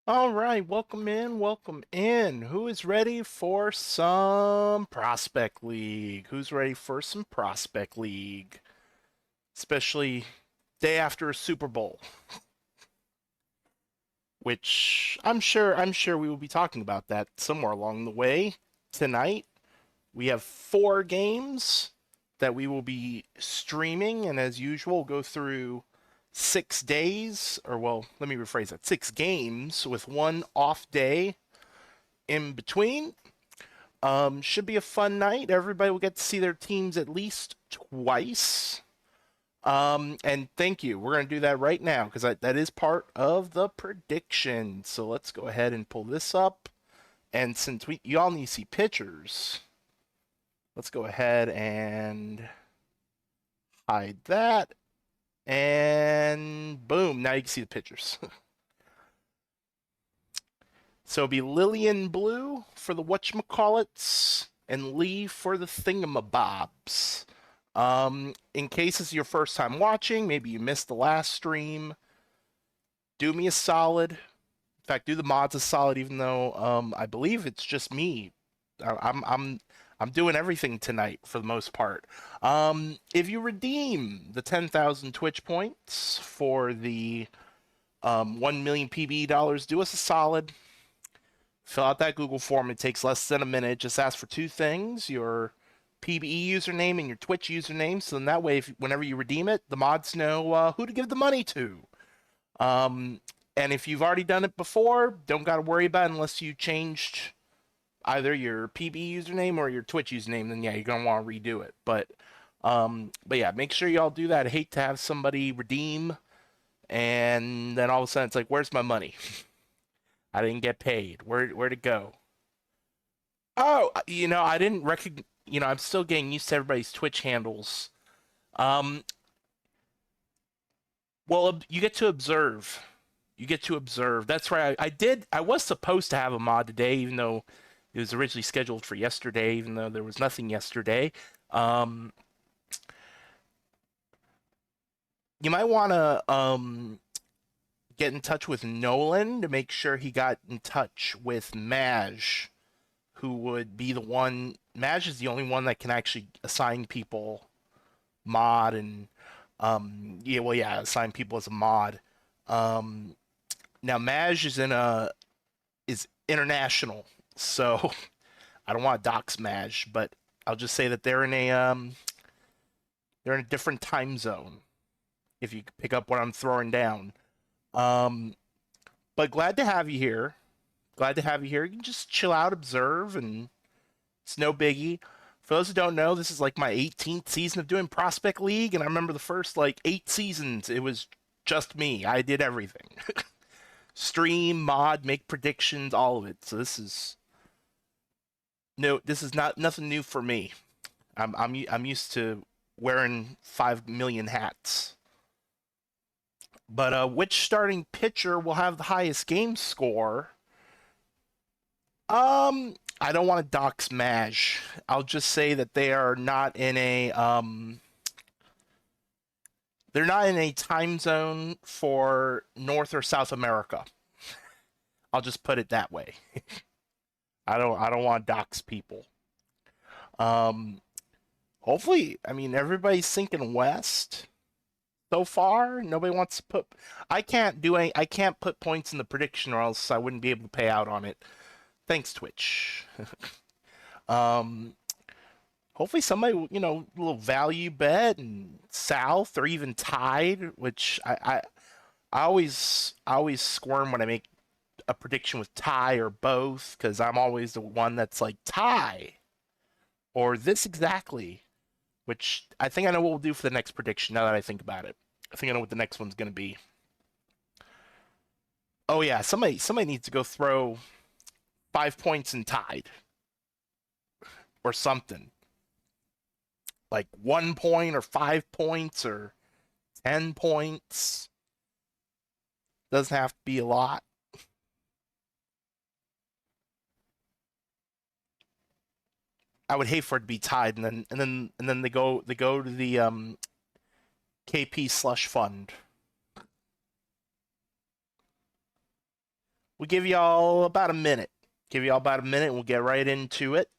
All right, welcome in, welcome in. Who is ready for some Prospect League? Who's ready for some Prospect League? Especially day after a Super Bowl, which I'm sure we will be talking about that somewhere along the way tonight. We have 4 games that we will be streaming, and as usual, go through 6 days, or well, let me rephrase that, 6 games with one off day in between. Should be a fun night. Everybody will get to see their teams at least twice. And thank you. We're going to do that right now because that is part of the prediction. So let's go ahead and pull this up. And since you all need to see pictures, let's go ahead and hide that. And boom, now you can see the pictures. So it'll be Lillian Blue for the whatchamacallits and Lee for the thingamabobs. In case it's your first time watching, maybe you missed the last stream, do me a solid. In fact, do the mods a solid, even though I believe it's just me. I'm doing everything tonight for the most part. If you redeem the 10,000 Twitch points for the 1 million PBE dollars, do us a solid. Fill out that Google form. It takes less than a minute. Just ask for 2 things: your PBE username and your Twitch username. So then that way, whenever you redeem it, the mods know who to give the money to. Um, and if you've already done it before, don't got to worry about it unless you changed either your PBE username or your Twitch username. Then yeah, you're gonna want to redo it. But yeah, make sure y'all do that. I hate to have somebody redeem and then all of a sudden it's like, where's my money? I didn't get paid. Where'd it go? Oh, I didn't recognize. I'm still getting used to everybody's Twitch handles. Um, well, you get to observe. You get to observe. That's right. I did. I was supposed to have a mod today, even though it was originally scheduled for yesterday. Even though there was nothing yesterday. Um, you might want to get in touch with Nolan to make sure he got in touch with Maj, who would be the one. Maj is the only one that can actually assign people mod and assign people as a mod. Um, Now Maj is international, so I don't want to dox Maj, but I'll just say that they're in a different time zone. If you pick up what I'm throwing down, um, but glad to have you here. Glad to have you here. You can just chill out, observe, and it's no biggie. For those who don't know, this is like my 18th season of doing Prospect League, and I remember the first like 8 seasons, it was just me. I did everything. Stream, mod, make predictions, all of it. So this is not nothing new for me. I'm used to wearing 5 million hats. But which starting pitcher will have the highest game score? I don't want to dox Maj. I'll just say that they're not in a time zone for North or South America. I'll just put it that way. I don't want to dox people. Um, Hopefully, I mean everybody's thinking West so far. Nobody wants to put. I can't put points in the prediction, or else I wouldn't be able to pay out on it. Thanks, Twitch. um, Hopefully somebody, a little value bet and South or even tied, which I always squirm when I make a prediction with tie or both because I'm always the one that's like tie or this exactly, which I think I know what we'll do for the next prediction now that I think about it. I think I know what the next one's going to be. Oh yeah, somebody needs to go throw 5 points and tied or something. Like 1 point or 5 points or 10 points. Doesn't have to be a lot. I would hate for it to be tied, and then they go to the KP slush fund. We'll give y'all about a minute. Give y'all about a minute and we'll get right into it.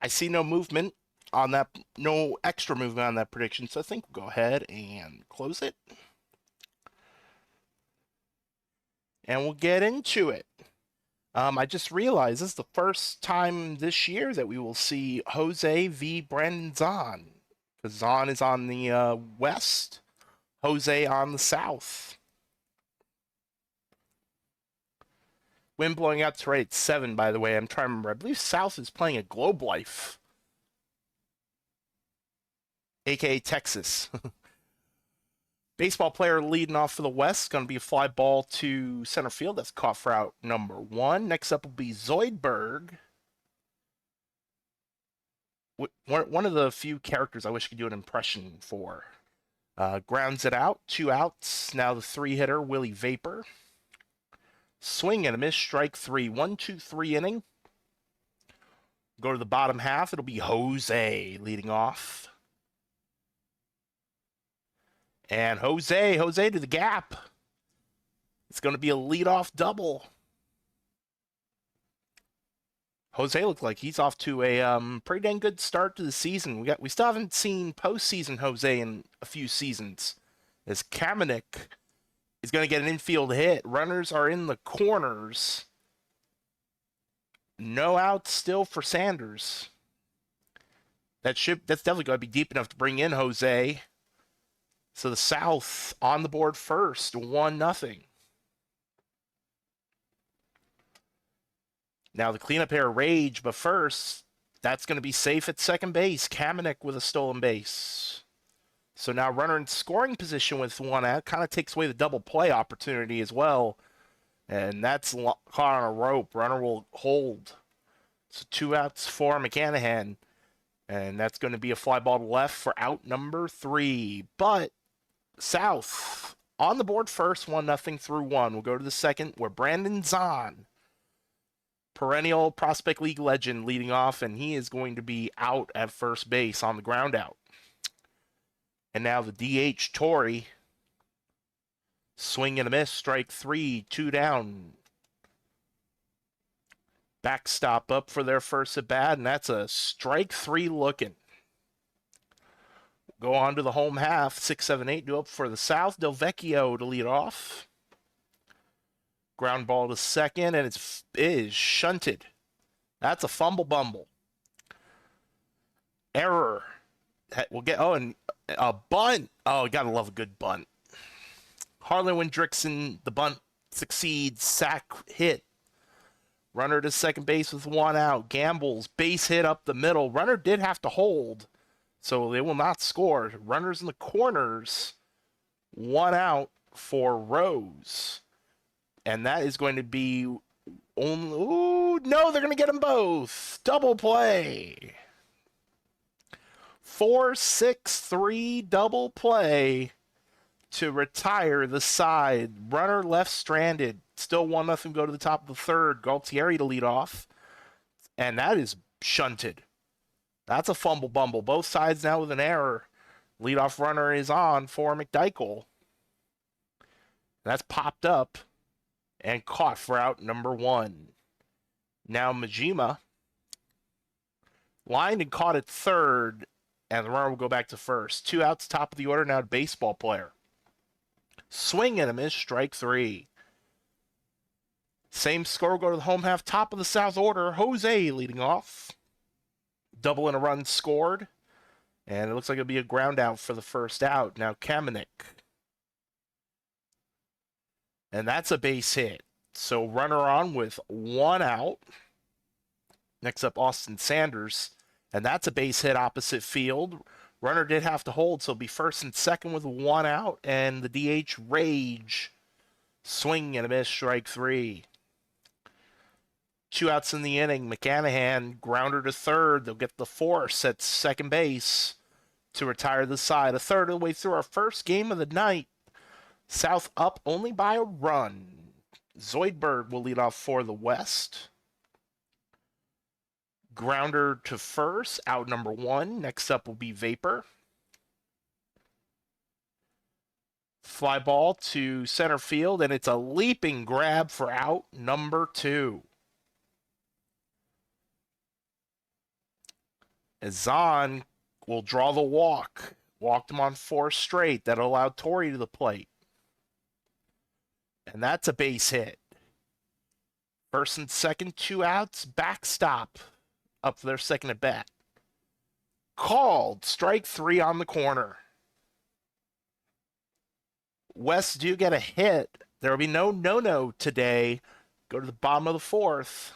I see no movement on that, no extra movement on that prediction, so I think we'll go ahead and close it. And we'll get into it. I just realized this is the first time this year that we will see Jose v. Brandon Zahn. Because Zahn is on the west, Jose on the south. Wind blowing out to right at 7, by the way. I'm trying to remember. I believe South is playing at Globe Life, aka Texas. Baseball player leading off for the West. Going to be a fly ball to center field. That's caught for out number 1. Next up will be Zoidberg. One of the few characters I wish I could do an impression for. Grounds it out. 2 outs. Now the 3-hitter, Willie Vapor. Swing and a miss. Strike 3. 1-2-3 inning. Go to the bottom half. It'll be Jose leading off. And Jose to the gap. It's going to be a leadoff double. Jose looked like he's off to a pretty dang good start to the season. We still haven't seen postseason Jose in a few seasons. As Kamenik is going to get an infield hit. Runners are in the corners. No outs still for Sanders. That's definitely going to be deep enough to bring in Jose. So the South on the board first, 1-0. Now the cleanup here, Rage, but first, that's going to be safe at second base. Kamenik with a stolen base. So now runner in scoring position with 1 out. Kind of takes away the double play opportunity as well. And that's caught on a rope. Runner will hold. So 2 outs for McCanahan. And that's going to be a fly ball to left for out number 3. But South on the board first, 1-0 through 1. We'll go to the second where Brandon Zahn, perennial Prospect League legend, leading off, and he is going to be out at first base on the ground out. And now the DH, Torrey. Swing and a miss, strike 3, 2 down. Backstop up for their first at bat, and that's a strike 3 looking. Go on to the home half, 6, 7, 8, do up for the South. Del Vecchio to lead off. Ground ball to second, and it is shunted. That's a fumble bumble. Error. We'll get, and a bunt. Oh, gotta love a good bunt. Harlan Windrickson, the bunt succeeds. Sack hit. Runner to second base with 1 out. Gambles, base hit up the middle. Runner did have to hold, so they will not score. Runners in the corners. 1 out for Rose. And that is going to be only... Ooh, no, they're going to get them both. Double play. 4-6-3 double play to retire the side. Runner left stranded. Still 1-0, go to the top of the third. Galtieri to lead off. And that is shunted. That's a fumble bumble. Both sides now with an error. Leadoff runner is on for McDykel. That's popped up and caught for out number 1. Now Majima lined and caught at third, and the runner will go back to first. 2 outs, top of the order, now baseball player. Swing and a miss, strike 3. Same score, go to the home half, top of the South order. Jose leading off. Double and a run scored. And it looks like it'll be a ground out for the first out. Now Kamenik. And that's a base hit. So runner on with one out. Next up, Austin Sanders. And that's a base hit opposite field. Runner did have to hold, so it'll be first and second with one out. And the DH Rage. Swing and a miss, strike three. Two outs in the inning. McCanahan, grounder to third. They'll get the force at second base to retire the side. A third of the way through our first game of the night. South up only by a run. Zoidberg will lead off for the West. Grounder to first, out number one. Next up will be Vapor. Fly ball to center field, and it's a leaping grab for out number two. Zahn will draw the walk. Walked him on four straight. That allowed Torrey to the plate. And that's a base hit. First and second, two outs, backstop up for their second at bat. Called, strike three on the corner. West do get a hit. There will be no today. Go to the bottom of the fourth.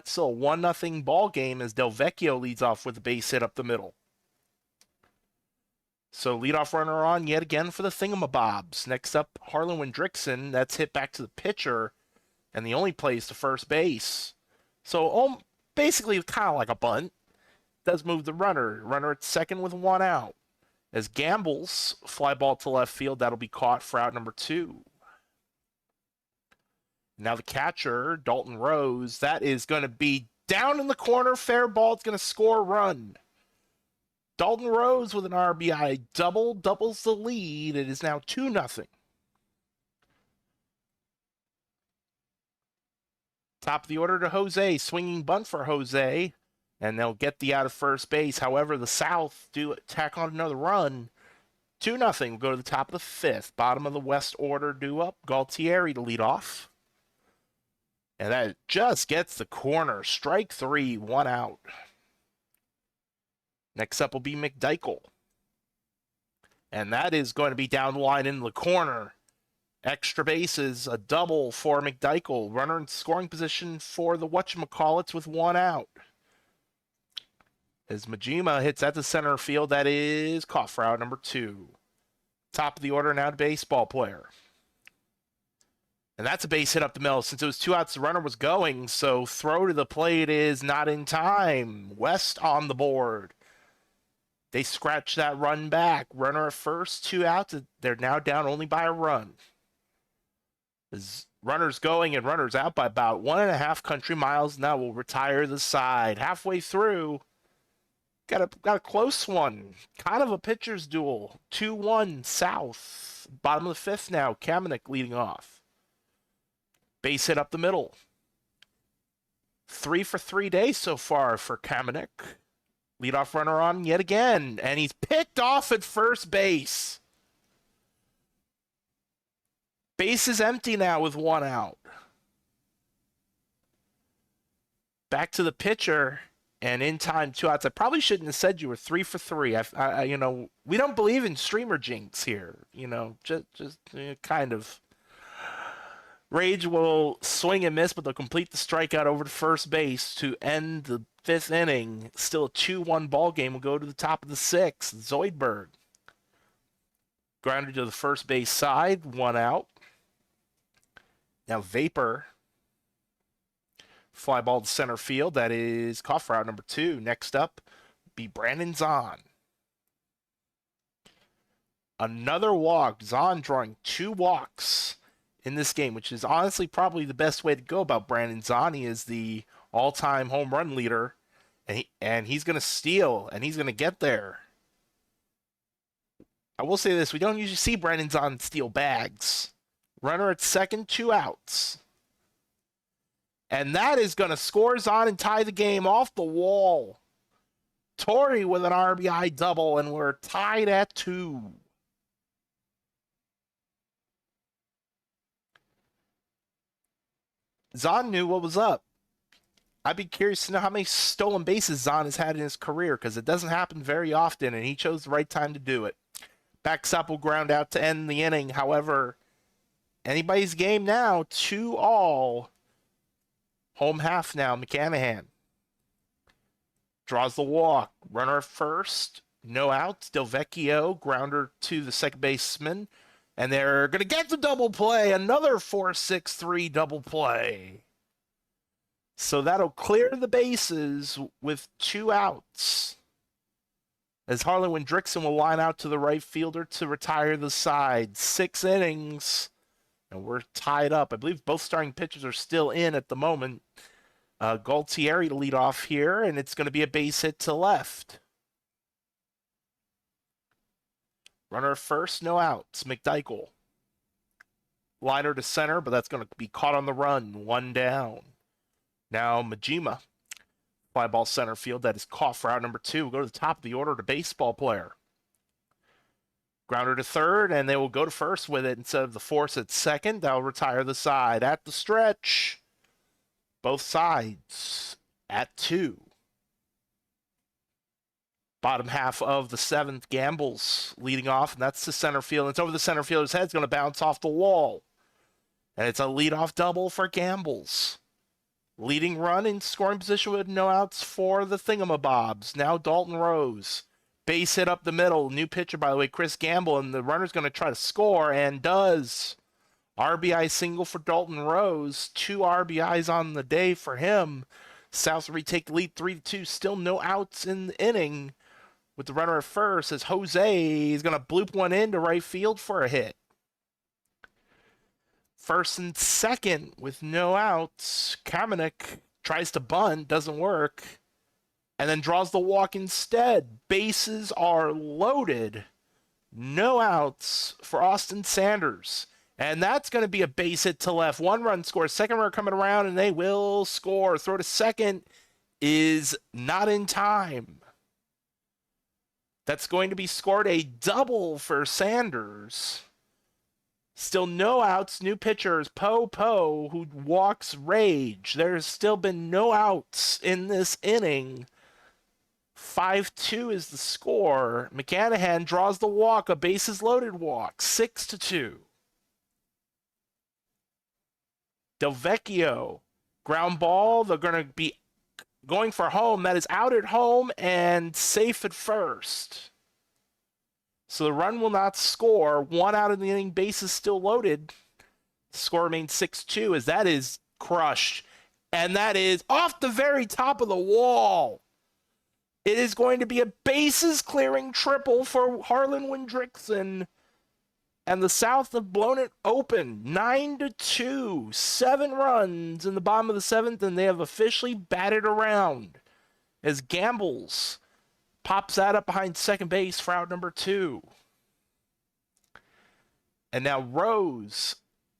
Still a 1-0 ball game as Del Vecchio leads off with a base hit up the middle. So leadoff runner on yet again for the Thingamabobs. Next up, Harlan Wendrickson. That's hit back to the pitcher, and the only play is to first base. So basically kind of like a bunt. Does move the runner. Runner at second with one out. As Gambles fly ball to left field, that'll be caught for out number two. Now the catcher, Dalton Rose, that is going to be down in the corner. Fair ball. It's going to score a run. Dalton Rose with an RBI double, doubles the lead. It is now 2-0. Top of the order to Jose. Swinging bunt for Jose. And they'll get the out of first base. However, the South do tack on another run. 2-0. We'll go to the top of the fifth. Bottom of the West order due up. Galtieri to lead off. And that just gets the corner. Strike three, one out. Next up will be McDykel. And that is going to be down the line in the corner. Extra bases, a double for McDykel. Runner in scoring position for the whatchamacallits with one out. As Majima hits at the center field, that is caught for out number two. Top of the order now to baseball player. And that's a base hit up the middle. Since it was two outs, the runner was going, so throw to the plate is not in time. West on the board. They scratch that run back. Runner at first, two outs. They're now down only by a run. As runners going and runners out by about 1.5 country miles now will retire the side. Halfway through, got a close one. Kind of a pitcher's duel. 2-1 South. Bottom of the fifth now. Kamenik leading off. Base hit up the middle. 3 for 3 days so far for Kamenik. Leadoff runner on yet again. And he's picked off at first base. Base is empty now with one out. Back to the pitcher. And in time, two outs. I probably shouldn't have said you were 3 for 3. We don't believe in streamer jinx here. Just kind of. Rage will swing and miss, but they'll complete the strikeout over to first base to end the fifth inning. Still a 2-1 ball game. We'll go to the top of the sixth. Zoidberg. Grounded to the first base side. One out. Now Vapor. Fly ball to center field. That is caught for out number two. Next up, be Brandon Zahn. Another walk. Zahn drawing 2 walks in this game, which is honestly probably the best way to go about Brandon Zahn. He is the all-time home run leader, and he's going to steal, and he's going to get there. I will say this. We don't usually see Brandon Zahn steal bags. Runner at second, 2 outs. And that is going to score Zahn and tie the game off the wall. Torrey with an RBI double, and we're tied at 2. Zahn knew what was up. I'd be curious to know how many stolen bases Zahn has had in his career, because it doesn't happen very often, and he chose the right time to do it. Backstop will ground out to end the inning, however, anybody's game now. 2-all. Home half now. McCanahan draws the walk. Runner at first. No outs. Delvecchio, grounder to the second baseman. And they're going to get the double play. Another 4-6-3 double play. So that'll clear the bases with 2 outs. As Harlan Windrickson will line out to the right fielder to retire the side. 6 innings. And we're tied up. I believe both starting pitchers are still in at the moment. Galtieri to lead off here, and it's going to be a base hit to left. Runner first, no outs. McDykel. Liner to center, but that's going to be caught on the run. 1 down. Now Majima. Fly ball center field. That is caught for out number 2. We'll go to the top of the order to baseball player. Grounder to third, and they will go to first with it instead of the force at second. They'll retire the side. At the stretch. Both sides at 2. Bottom half of the 7th, Gambles leading off, and that's the center field. And it's over the center fielder's head. It's going to bounce off the wall. And it's a leadoff double for Gambles. Leading run in scoring position with no outs for the Thingamabobs. Now Dalton Rose. Base hit up the middle. New pitcher, by the way, Chris Gamble. And the runner's going to try to score, and does. RBI single for Dalton Rose. 2 RBIs on the day for him. South retake the lead 3-2. Still no outs in the inning with the runner at first as Jose is going to bloop one into right field for a hit. First and second with no outs. Kamenik tries to bunt, doesn't work, and then draws the walk instead. Bases are loaded. No outs for Austin Sanders. And that's going to be a base hit to left. 1 run scores. Second runner coming around, and they will score. Throw to second is not in time. That's going to be scored. A double for Sanders. Still no outs. New pitchers, Poe, who walks Rage. There's still been no outs in this inning. 5-2 is the score. McCanahan draws the walk. A bases loaded walk. 6-2. Delvecchio, ground ball. They're going to be going for home. That is out at home and safe at first. So the run will not score. 1 out in the inning. Bases still loaded. The score remains 6-2 as that is crushed. And that is off the very top of the wall. It is going to be a bases clearing triple for Harlan Windrickson. And the South have blown it open. 9-2. 7 runs in the bottom of the 7th, and they have officially batted around. As Gambles pops that up behind second base for out number 2. And now Rose,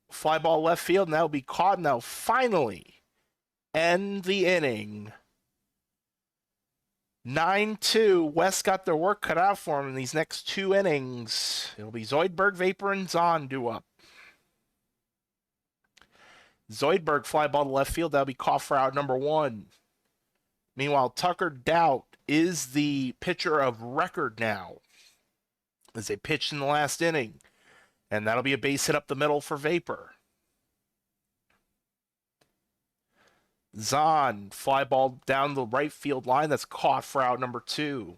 fly ball left field, and that will be caught. And they'll finally end the inning. 9-2. West got their work cut out for them in these next 2 innings. It'll be Zoidberg, Vapor, and Zahn due up. Zoidberg fly ball to left field. That'll be caught for out number 1. Meanwhile, Tucker Doubt is the pitcher of record now as they pitched in the last inning. And that'll be a base hit up the middle for Vapor. Zahn, fly ball down the right field line. That's caught for out number 2.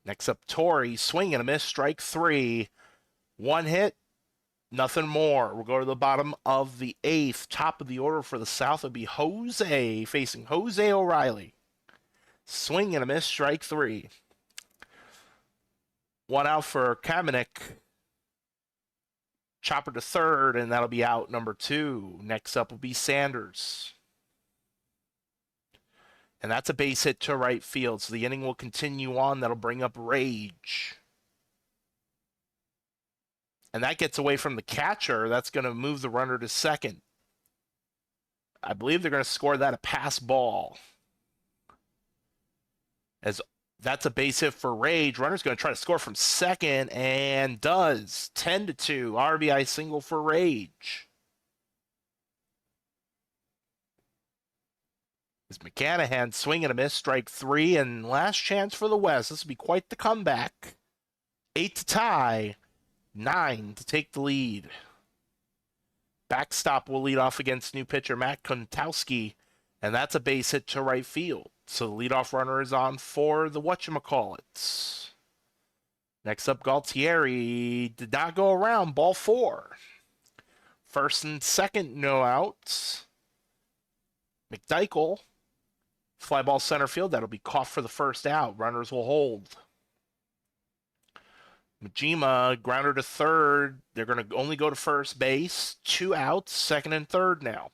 Next up, Torrey, swing and a miss, strike 3. 1 hit, nothing more. We'll go to the bottom of the 8th. Top of the order for the South would be Jose, facing Jose O'Reilly. Swing and a miss, strike 3. 1 out for Kamenik. Chopper to third, and that'll be out number 2. Next up will be Sanders. And that's a base hit to right field, so the inning will continue on. That'll bring up Rage. And that gets away from the catcher. That's going to move the runner to second. I believe they're going to score that a pass ball. As that's a base hit for Rage. Runner's going to try to score from second, and does. 10-2. RBI single for Rage. As McCanahan swing and a miss, strike 3, and last chance for the West. This will be quite the comeback. 8 to tie. 9 to take the lead. Backstop will lead off against new pitcher Matt Kontowski, and that's a base hit to right field. So the leadoff runner is on for the whatchamacallits. Next up, Galtieri did not go around, ball 4. First and second, no outs. McDykel, fly ball center field, that'll be caught for the first out. Runners will hold. Majima, grounder to third. They're going to only go to first base. 2 outs, second and third now.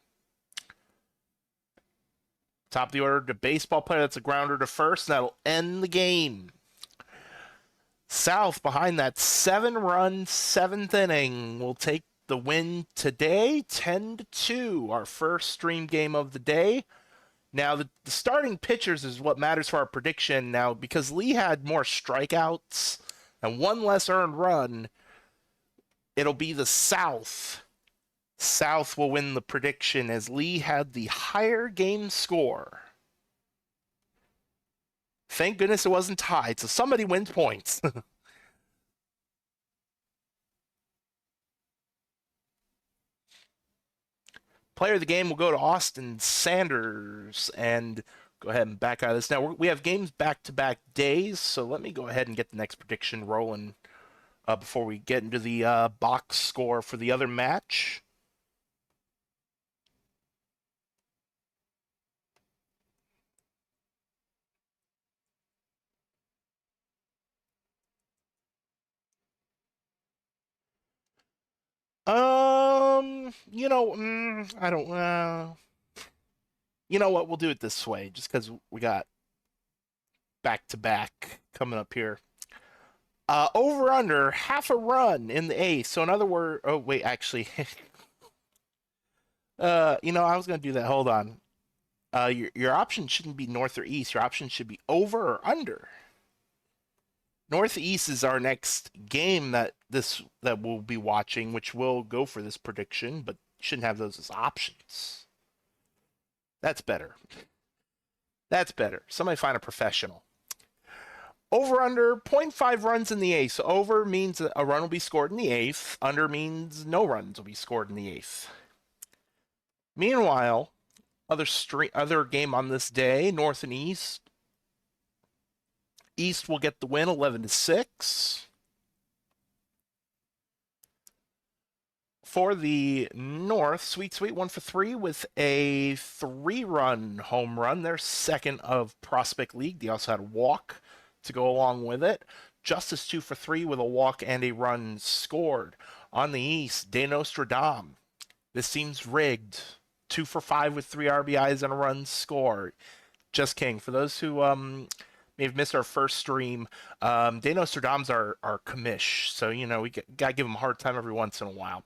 Top of the order, the baseball player, that's a grounder to first, and that'll end the game. South, behind that 7-run 7th inning, will take the win today, 10-2, our first stream game of the day. Now, the starting pitchers is what matters for our prediction. Now, because Lee had more strikeouts and 1 less earned run, it'll be the South. South will win the prediction as Lee had the higher game score. Thank goodness it wasn't tied, so somebody wins points. Player of the game will go to Austin Sanders. And go ahead and back out of this. Now, we have games back-to-back days, so let me go ahead and get the next prediction rolling before we get into the box score for the other match. I don't. You know what? We'll do it this way, just because we got back to back coming up here. Over under half a run in the eighth. So in other words, oh wait, actually, I was gonna do that. Hold on. Your option shouldn't be north or east. Your option should be over or under. Northeast is our next game that we'll be watching, which will go for this prediction, but shouldn't have those as options. That's better. That's better. Somebody find a professional. Over under 0.5 runs in the eighth. So over means a run will be scored in the eighth. Under means no runs will be scored in the eighth. Meanwhile, other game on this day, North and East. East will get the win 11-6. For the North, Sweet 1 for 3 with a 3-run home run. Their second of Prospect League. They also had a walk to go along with it. Justice 2 for 3 with a walk and a run scored. On the East, De Nostradam. This seems rigged. 2 for 5 with 3 RBIs and a run scored. Just kidding. For those who may have missed our first stream, De Nostradam's our commish. So, we got to give him a hard time every once in a while.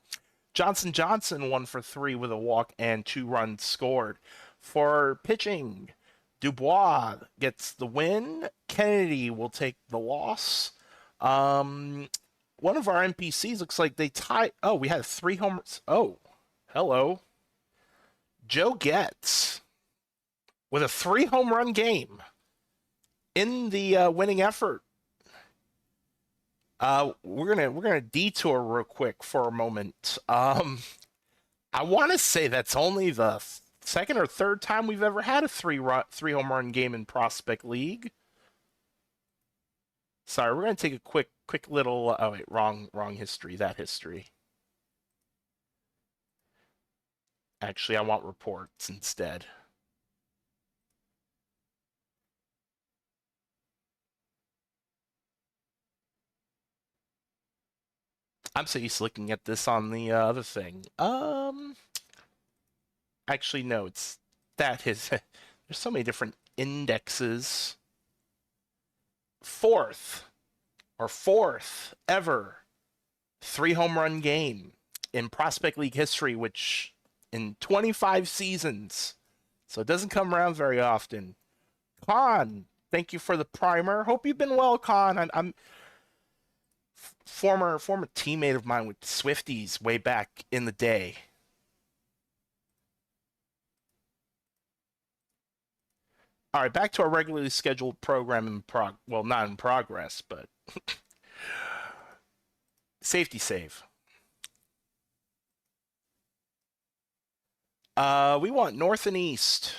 Johnson 1 for 3 with a walk and 2 runs scored. For pitching, Dubois gets the win. Kennedy will take the loss. One of our NPCs looks like they tied. Oh, we had 3 homers. Oh, hello. Joe Getz with a 3 home run game in the winning effort. We're gonna detour real quick for a moment. I want to say that's only the second or third time we've ever had a 3 home run game in Prospect League. Sorry, we're gonna take a quick little. Oh wait, wrong history. That history. Actually, I want reports instead. I'm so used to looking at this on the other thing. Actually, no, it's that his. There's so many different indexes. Fourth ever 3 home run game in Prospect League history, which in 25 seasons. So it doesn't come around very often. Khan, thank you for the primer. Hope you've been well, Khan. I'm former teammate of mine with Swifties way back in the day. All right, back to our regularly scheduled program not in progress, but Safety save. We want north and east.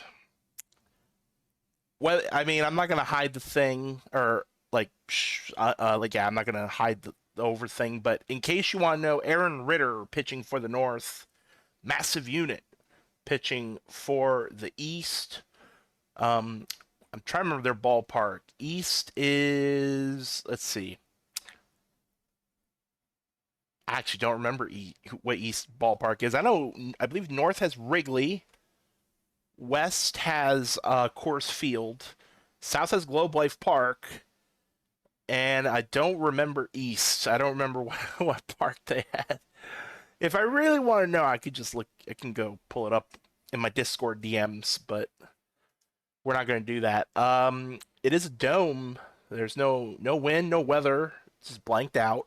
Well, I mean, I'm not gonna hide the thing, or yeah, I'm not gonna hide the over thing. But in case you want to know, Aaron Ritter pitching for the North, massive unit pitching for the East. Um, I'm trying to remember their ballpark. East is, let's see. I actually don't remember what East ballpark is. I believe North has Wrigley. West has Coors Field. South has Globe Life Park. And I don't remember East. I don't remember what park they had. If I really want to know, I could just look. I can go pull it up in my Discord DMs, but we're not going to do that. It is a dome. There's no wind, no weather. It's just blanked out.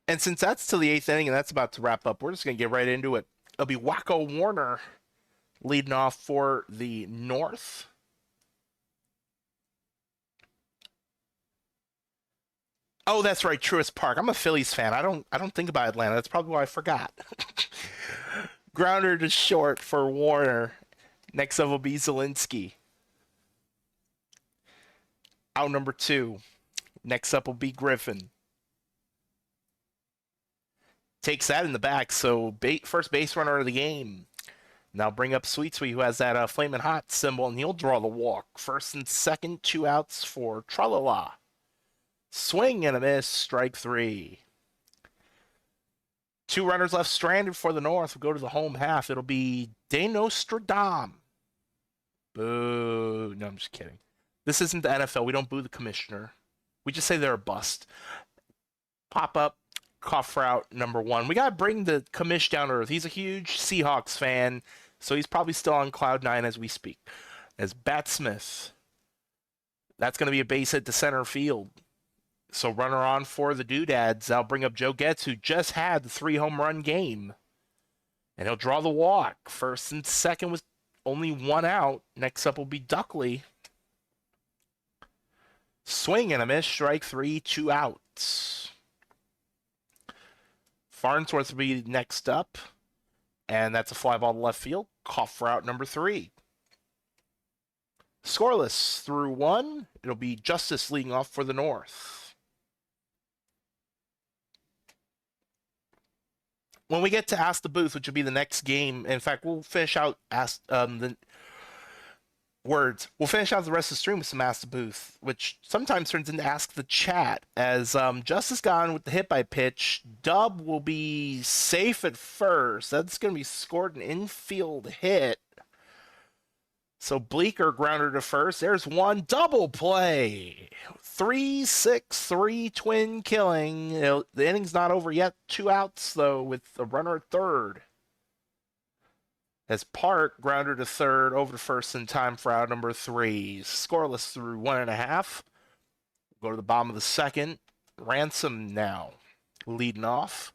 And since that's to the eighth inning and that's about to wrap up, we're just going to get right into it. It'll be Wacko Warner leading off for the North. Oh, that's right, Truist Park. I'm a Phillies fan. I don't think about Atlanta. That's probably why I forgot. Grounder to short for Warner. Next up will be Zielinski. Out number 2. Next up will be Griffin. Takes that in the back, so first base runner of the game. Now bring up Sweet Sweet, who has that flaming hot symbol, and he'll draw the walk. First and second, 2 outs for Tralala. Swing and a miss, strike 3. 2 runners left stranded for the North. We'll go to the home half. It'll be De Nostradam. Boo. No, I'm just kidding. This isn't the NFL. We don't boo the commissioner. We just say they're a bust. Pop up, cough route number 1. We got to bring the commish down to earth. He's a huge Seahawks fan, so he's probably still on cloud 9 as we speak. As Bat Smith. That's going to be a base hit to center field. So runner on for the Doodads. I'll bring up Joe Getz, who just had the 3 home run game. And he'll draw the walk. First and second with only 1 out. Next up will be Duckley. Swing and a miss. Strike 3, 2 outs. Farnsworth will be next up. And that's a fly ball to left field. Cough route number 3. Scoreless through 1. It'll be Justice leading off for the North. When we get to Ask the Booth, which will be the next game, in fact, we'll finish out the words. We'll finish out the rest of the stream with some Ask the Booth, which sometimes turns into Ask the Chat. As Justice gone with the hit by pitch, Dub will be safe at first. That's going to be scored an infield hit. So Bleeker grounder to first. There's one double play. 3-6-3 twin killing. The inning's not over yet. 2 outs, though, with a runner at third. As Park grounder to third, over to first in time for out number 3. Scoreless through 1.5. Go to the bottom of the second. Ransom now leading off.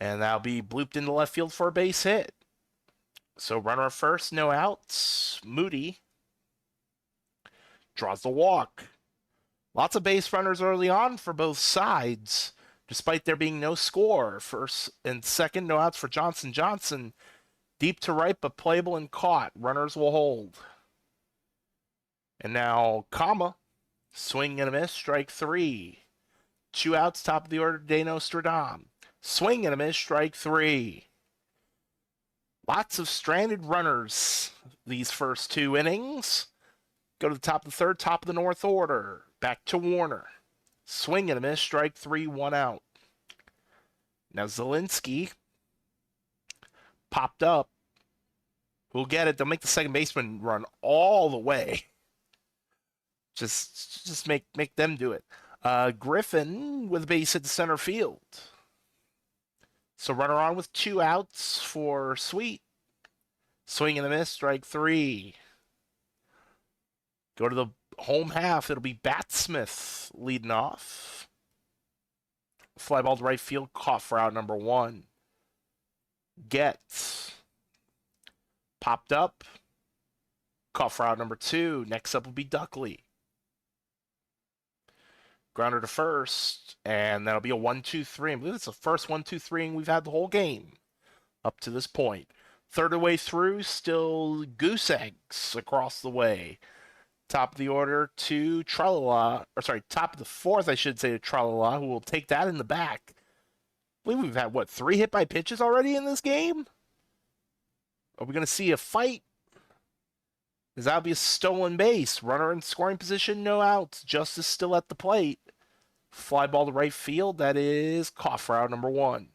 And that'll be blooped into left field for a base hit. So runner at first, no outs. Moody draws the walk. Lots of base runners early on for both sides, despite there being no score. First and second, no outs for Johnson. Johnson, deep to right, but playable and caught. Runners will hold. And now, swing and a miss, strike 3. 2 outs, top of the order, De Nostradam. Swing and a miss, strike 3. Lots of stranded runners these first 2 innings. Go to the top of the third, top of the North order. Back to Warner. Swing and a miss, strike 3, 1 out. Now Zielinski popped up. Who'll get it? They'll make the second baseman run all the way. Just make them do it. Griffin with a base hit to center field. So runner on with 2 outs for Sweet. Swing and a miss, strike 3. Go to the home half. It'll be Bat Smith leading off. Fly ball to right field, caught for out number 1. Getz popped up. Caught for out number 2. Next up will be Duckley. Grounder to first, and that'll be a 1-2-3. I believe it's the first 1-2-3 we've had the whole game up to this point. Third of the way through, still goose eggs across the way. Top of the order to Tralala, or sorry, top of the fourth, I should say, to Tralala, who will take that in the back. I believe we've had, what, 3 hit by pitches already in this game? Are we going to see a fight? Because that'll be a stolen base. Runner in scoring position, no outs. Justice still at the plate. Fly ball to right field. That is caught for out number 1.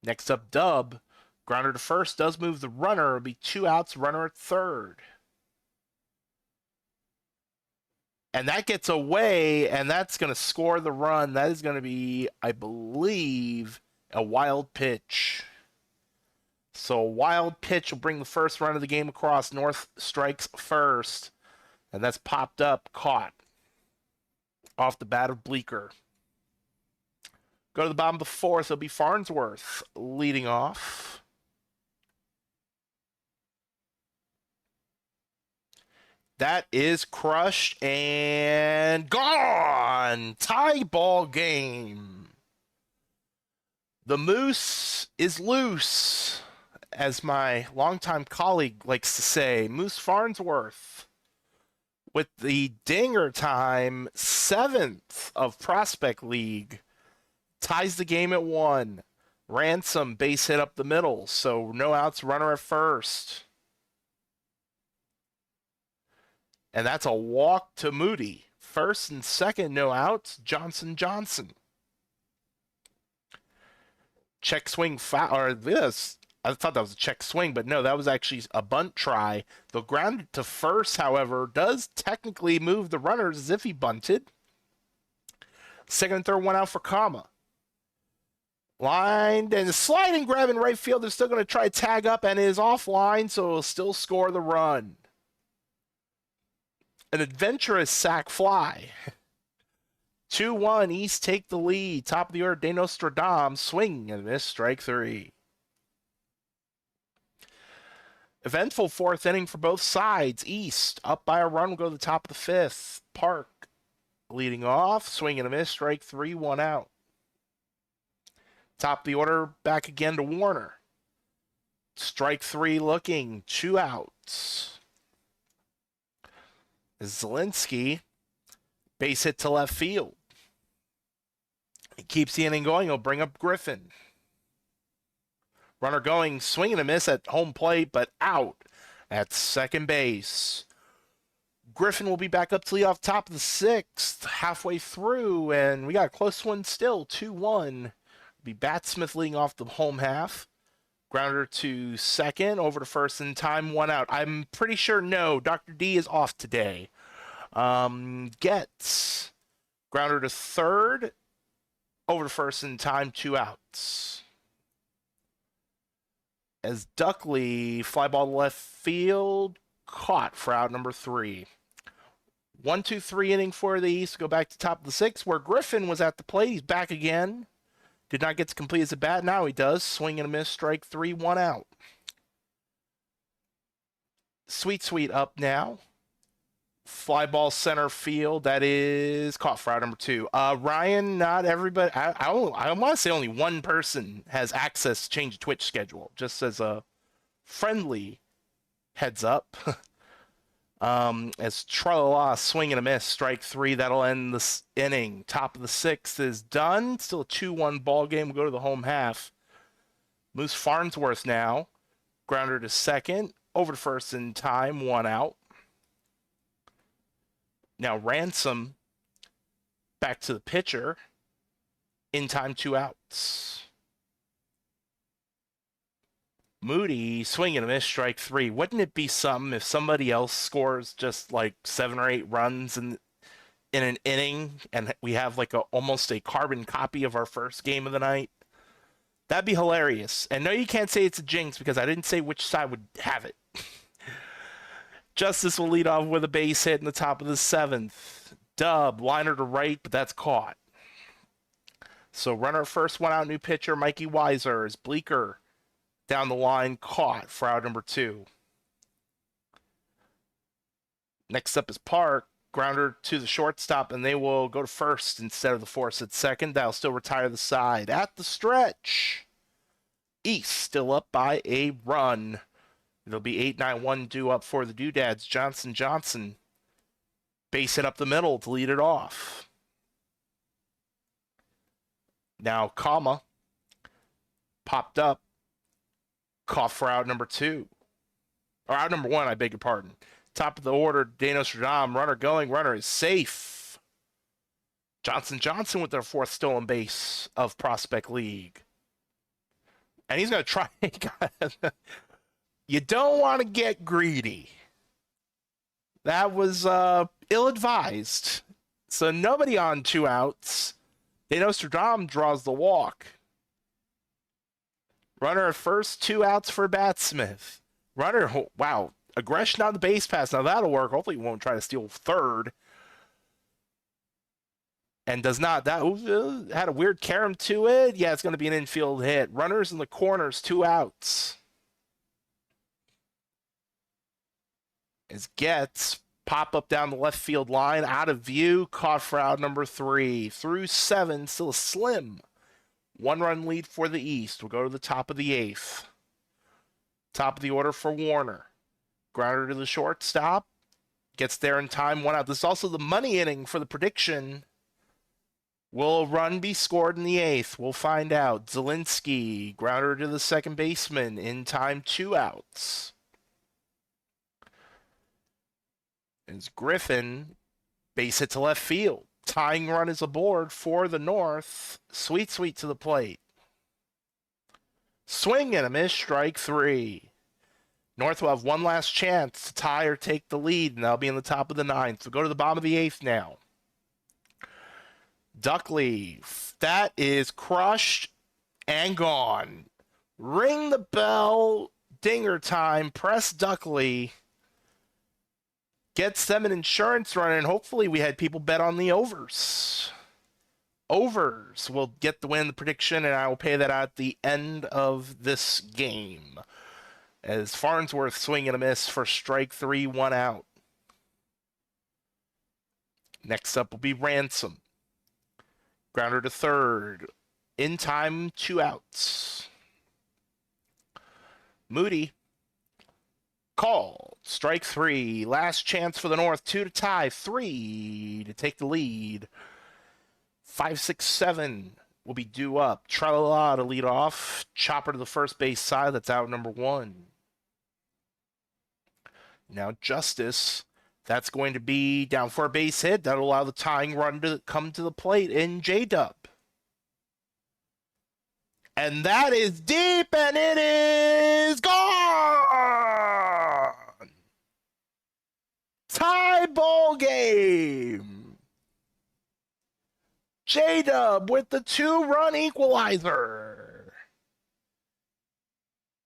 Next up, Dub. Grounder to first does move the runner. It'll be 2 outs, runner at third. And that gets away, and that's going to score the run. That is going to be, I believe, a wild pitch. So a wild pitch will bring the first run of the game across. North strikes first. And that's popped up, caught. Off the bat of Bleecker. Go to the bottom of the fourth. It'll be Farnsworth leading off. That is crushed and gone. Tie ball game. The Moose is loose, as my longtime colleague likes to say. Moose Farnsworth with the dinger time, 7th of Prospect League, ties the game at 1. Ransom base hit up the middle, so no outs, runner at first. And that's a walk to Moody. First and second, no outs. Johnson. Check swing foul, or this. I thought that was a check swing, but no, that was actually a bunt try. The ground to first, however, does technically move the runners as if he bunted. Second and third, 1 out for Kama. Lined and sliding grab in right field. They're still going to try to tag up and is offline, so he'll still score the run. An adventurous sac fly. 2-1, East take the lead. Top of the order, De Nostradamus, swing and miss, strike 3. Eventful 4th inning for both sides. East, up by a run, will go to the top of the 5th. Park leading off, swing and a miss, strike 3, 1 out. Top of the order, back again to Warner. Strike 3 looking, 2 outs. Zielinski, base hit to left field. He keeps the inning going. He'll bring up Griffin. Runner going, swing and a miss at home plate, but out at second base. Griffin will be back up to lead off top of the 6th, halfway through, and we got a close one still, 2-1. Be Batsmith leading off the home half. Grounder to second, over to first in time, 1 out. I'm pretty sure no, Dr. D is off today. Gets grounder to third, over to first in time, 2 outs. As Duckley, fly ball to left field, caught for out number 3. 1-2-3 inning for the East. Go back to top of the 6th, where Griffin was at the plate. He's back again. Did not get to complete his at-bat. Now he does. Swing and a miss, strike 3, 1 out. Sweet up now. Fly ball center field. That is caught for out number 2. Ryan, not everybody. I want to say only one person has access to change the Twitch schedule. Just as a friendly heads up. As Tralala, swing and a miss, strike 3. That'll end this inning. Top of the 6th is done. Still a 2-1 ball game. We'll go to the home half. Moose Farnsworth now. Grounder to second. Over to first in time. 1 out. Now Ransom back to the pitcher. In time, 2 outs. Moody, swing and a miss, strike 3. Wouldn't it be something if somebody else scores just like 7 or 8 runs in an inning and we have like almost a carbon copy of our first game of the night? That'd be hilarious. And no, you can't say it's a jinx because I didn't say which side would have it. Justice will lead off with a base hit in the top of the 7th. Dub, liner to right, but that's caught. So runner first, 1 out, new pitcher, Mikey Weiser, is Bleecker down the line, caught for out number 2. Next up is Park. Grounder to the shortstop, and they will go to first instead of the force at second. That'll still retire the side. At the stretch, East still up by a run. It'll be 8-9-1 due up for the Doodads. Johnson base it up the middle to lead it off. Now, comma popped up. Caught for out number 2. Or out number 1, I beg your pardon. Top of the order, Nostradam. Runner going. Runner is safe. Johnson with their 4th stolen base of Prospect League. And he's going to try. You don't want to get greedy. That was ill-advised. So nobody on 2 outs. Nostradam draws the walk. Runner at first, 2 outs for Batsmith. Runner, wow, aggression on the base pass. Now that'll work. Hopefully he won't try to steal third. And does not. That had a weird carom to it. Yeah, it's going to be an infield hit. Runners in the corners, 2 outs. As Getz pop up down the left field line, out of view, caught for out number 3. Through 7, still a slim 1-run lead for the East. We'll go to the top of the 8th. Top of the order for Warner. Grounder to the shortstop. Gets there in time, 1 out. This is also the money inning for the prediction. Will a run be scored in the 8th? We'll find out. Zielinski, grounder to the second baseman, in time, 2 outs. As Griffin base hit to left field. Tying run is aboard for the North. Sweet to the plate. Swing and a miss, strike 3. North will have one last chance to tie or take the lead, and that'll be in the top of the 9th. We'll go to the bottom of the 8th now. Duckley, that is crushed and gone. Ring the bell, dinger time, press Duckley. Gets them an insurance run, and hopefully we had people bet on the overs. Overs will get the win, the prediction, and I will pay that out at the end of this game. As Farnsworth swing and a miss for strike 3, 1 out. Next up will be Ransom. Grounder to third. In time, 2 outs. Moody. Called. Strike 3. Last chance for the North. 2 to tie. 3 to take the lead. 5, 6, 7 will be due up. Tra-la-la to lead off. Chopper to the first base side. That's out number 1. Now Justice. That's going to be down for a base hit. That'll allow the tying run to come to the plate in J-Dub. And that is deep, and it is gone! Tie ball game! J-Dub with the 2-run equalizer.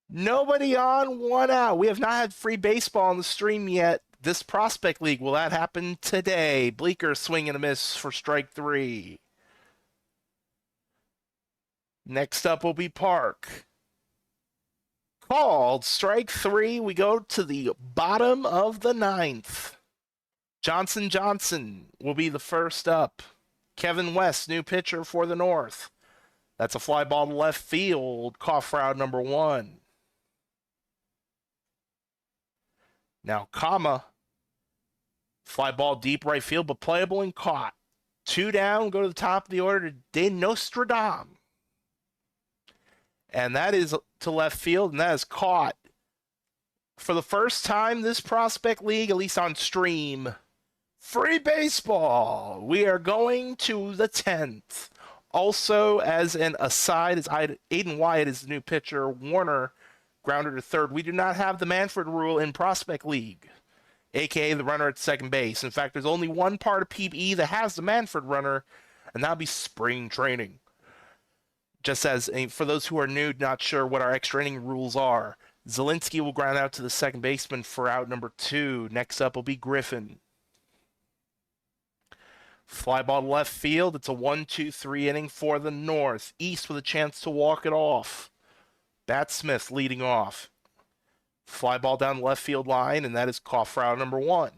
Nobody on, 1 out. We have not had free baseball on the stream yet. This Prospect League, will that happen today? Bleeker swing and a miss for strike 3. Next up will be Park. Called. Strike 3. We go to the bottom of the 9th. Johnson will be the first up. Kevin West, new pitcher for the North. That's a fly ball to left field. Caught for out number 1. Now, fly ball deep right field, but playable and caught. 2 down, go to the top of the order to De Nostradam. And that is to left field, and that is caught. For the first time this Prospect League, at least on stream, free baseball. We are going to the 10th. Also, as an aside, as Aiden Wyatt is the new pitcher, Warner, grounder to third. We do not have the Manfred rule in Prospect League, a.k.a. the runner at second base. In fact, there's only one part of PBE that has the Manfred runner, and that'll be spring training. Just as, for those who are new, not sure what our extra inning rules are, Zielinski will ground out to the second baseman for out number 2. Next up will be Griffin. Fly ball to left field. It's a 1-2-3 inning for the North. East with a chance to walk it off. Batsmith leading off. Fly ball down the left field line, and that is caught for out number 1.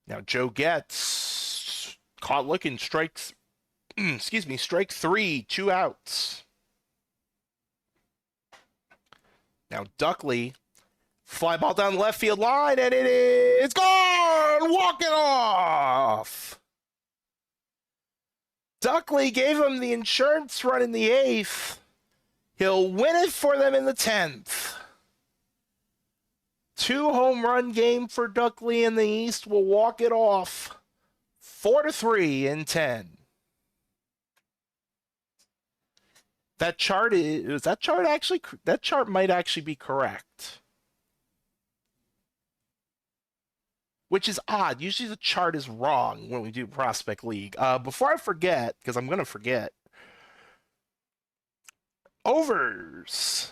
Now Joe gets caught looking, strikes, excuse me, strike three, 2 outs. Now Duckley, fly ball down the left field line, and it is gone! Walk it off! Duckley gave him the insurance run in the 8th. He'll win it for them in the 10th. 2-home run game for Duckley in the East will walk it off 4-3 in 10. That chart might actually be correct. Which is odd. Usually the chart is wrong when we do Prospect League. Before I forget, because I'm going to forget, overs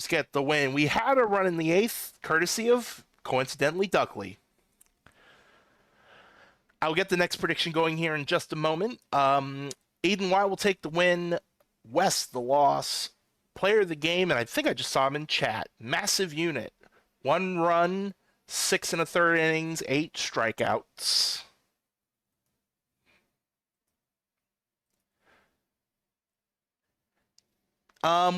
get the win. We had a run in the 8th, courtesy of, coincidentally, Duckley. I'll get the next prediction going here in just a moment. Aiden Y will take the win. West, the loss. Player of the game, and I think I just saw him in chat. Massive unit. 1 run, 6 1/3 innings, 8 strikeouts.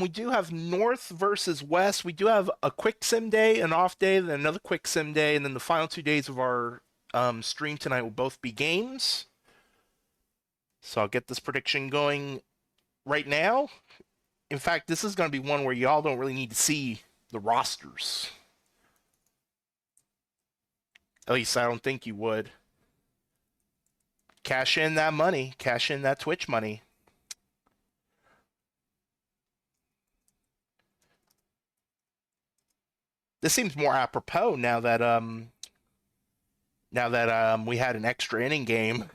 We do have North versus West. We do have a quick sim day, an off day, then another quick sim day, and then the final 2 days of our stream tonight will both be games. So I'll get this prediction going right now. In fact, this is going to be one where y'all don't really need to see the rosters. At least I don't think you would. Cash in that money. Cash in that Twitch money. This seems more apropos now that we had an extra inning game.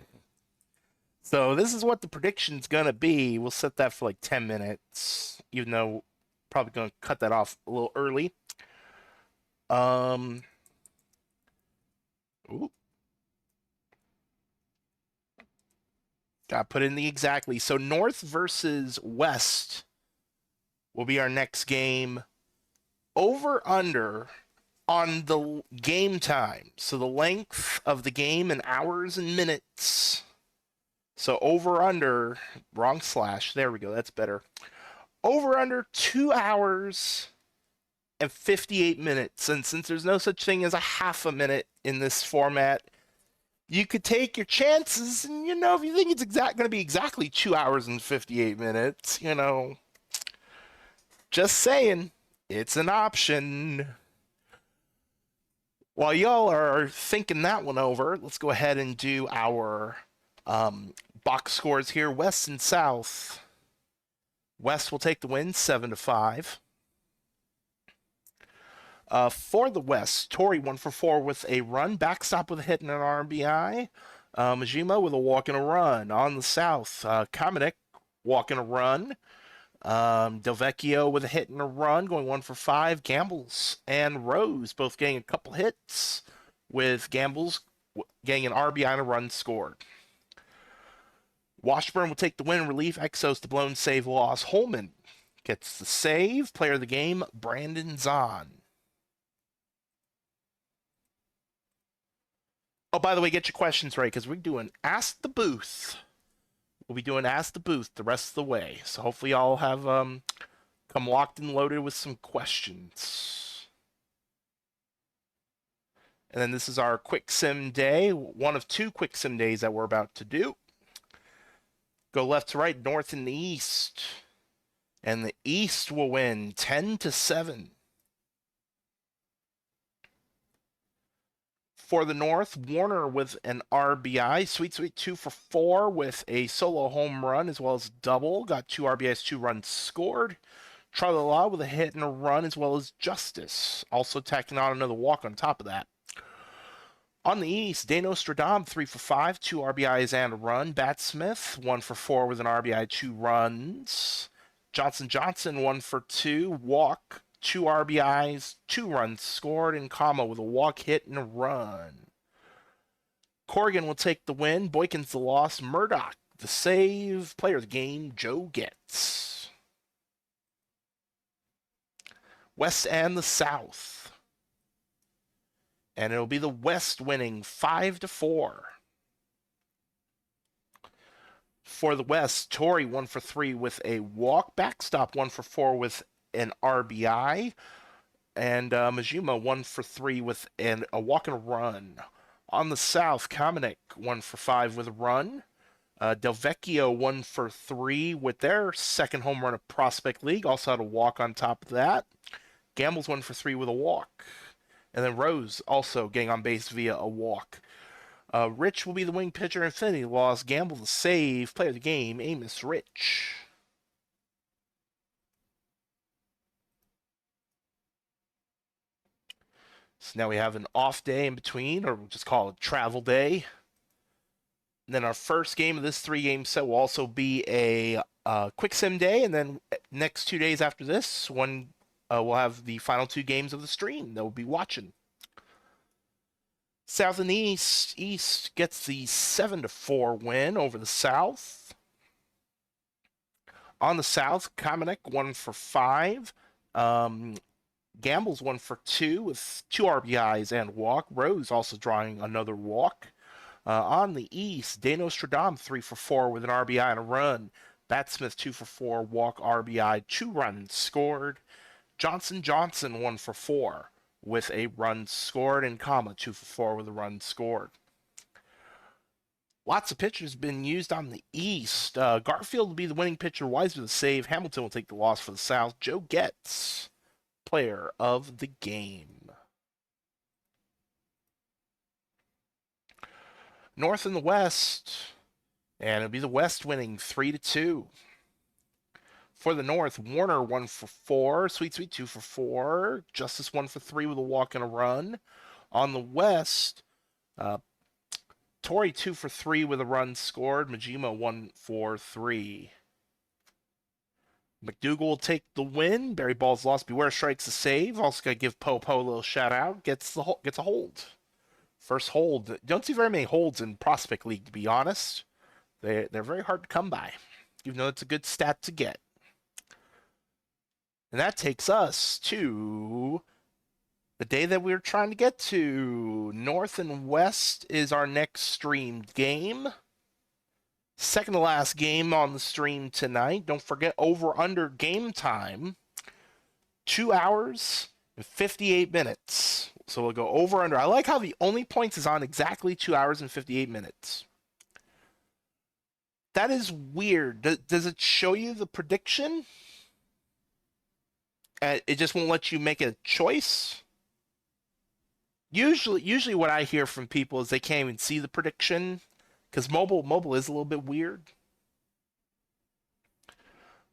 So this is what the prediction's gonna be. We'll set that for like 10 minutes, even though probably gonna cut that off a little early. Ooh. Got put in the exactly. So North versus West will be our next game. Over under on the game time. So the length of the game in hours and minutes. So over under, wrong slash. There we go. That's better. Over under 2 hours and 58 minutes. And since there's no such thing as a half a minute in this format, you could take your chances. And, if you think it's going to be exactly 2 hours and 58 minutes, just saying. It's an option. While y'all are thinking that one over, let's go ahead and do our box scores here. West and South. West will take the win, 7-5. For the West, Tori 1 for 4 with a run, backstop with a hit and an RBI. Majima with a walk and a run. On the South, Kamenik walk and a run. Delvecchio with a hit and a run, going 1 for 5. Gambles and Rose both getting a couple hits, with Gambles getting an RBI and a run scored. Washburn will take the win in relief. Exos the blown save loss. Holman gets the save. Player of the game, Brandon Zahn. Oh, by the way, get your questions right, because we're doing Ask the Booth. We'll be doing Ask the Booth the rest of the way. So hopefully y'all have come locked and loaded with some questions. And then this is our quick sim day. One of 2 quick sim days that we're about to do. Go left to right, north and the east. And the East will win 10-7. For the North, Warner with an RBI. Sweet 2 for 4 with a solo home run as well as double. Got 2 RBIs, 2 runs scored. Tralala with a hit and a run as well as Justice. Also tacking on another walk on top of that. On the East, Dano Stradam 3 for 5, 2 RBIs and a run. Bat Smith 1 for 4 with an RBI, 2 runs. Johnson 1 for 2, walk. 2 RBIs, 2 runs scored, and Kama with a walk, hit, and a run. Corrigan will take the win. Boykins the loss. Murdoch the save. Player of the game, Joe Getz. West and the South. And it'll be the West winning 5-4. For the West, Torrey 1-for-3 with a walk. Backstop 1-for-4 with an RBI. And Majima 1-for-3 with a walk and a run. On the South, Kamenik 1-for-5 with a run. Delvecchio 1-for-3 with their second home run of Prospect League. Also had a walk on top of that. Gamble's 1-for-3 with a walk. And then Rose also getting on base via a walk. Rich will be the wing pitcher. Infinity loss. Gamble the save. Player of the game, Amos Rich. So now we have an off day in between, or we'll just call it travel day. And then our first game of this 3-game set will also be a quick sim day, and then next 2 days after this, we'll have the final 2 games of the stream that we'll be watching. South and East. East gets the 7-4 win over the South. On the South, Kamenik 1-for-5. Gamble's 1-for-2 with 2 RBIs and walk. Rose also drawing another walk. On the East, Dano Stradam 3-for-4 with an RBI and a run. Batsmith 2-for-4, walk, RBI, 2 runs scored. Johnson 1-for-4 with a run scored, and 2-for-4 with a run scored. Lots of pitchers been used on the East. Garfield will be the winning pitcher, Wise with a save. Hamilton will take the loss for the South. Joe Getz, player of the game. North and the West, and it'll be the West winning 3-2. For the North, Warner 1-for-4, Sweet 2-for-4, Justice 1-for-3 with a walk and a run. On the West, Torrey 2-for-3 with a run scored, Majima 1-for-3. McDougal will take the win. Barry Ball's lost. Beware strikes a save. Also got to give Popo a little shout out. Gets a hold. First hold. Don't see very many holds in Prospect League, to be honest. They're very hard to come by, even though it's a good stat to get. And that takes us to the day that we were trying to get to. North and West is our next streamed game. Second to last game on the stream tonight. Don't forget, over-under game time, 2 hours and 58 minutes. So we'll go over-under. I like how the only points is on exactly 2 hours and 58 minutes. That is weird. Does it show you the prediction? It just won't let you make a choice? Usually what I hear from people is they can't even see the prediction, because mobile is a little bit weird.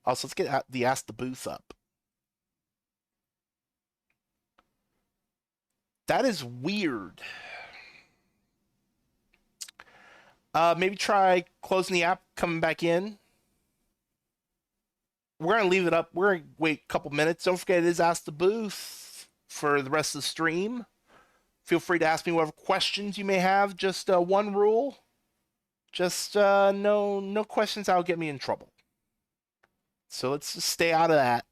Also, let's get the Ask the Booth up. That is weird. Maybe try closing the app, coming back in. We're going to leave it up. We're going to wait a couple minutes. Don't forget, it is Ask the Booth for the rest of the stream. Feel free to ask me whatever questions you may have. Just one rule. Just no questions that'll get me in trouble. So let's just stay out of that.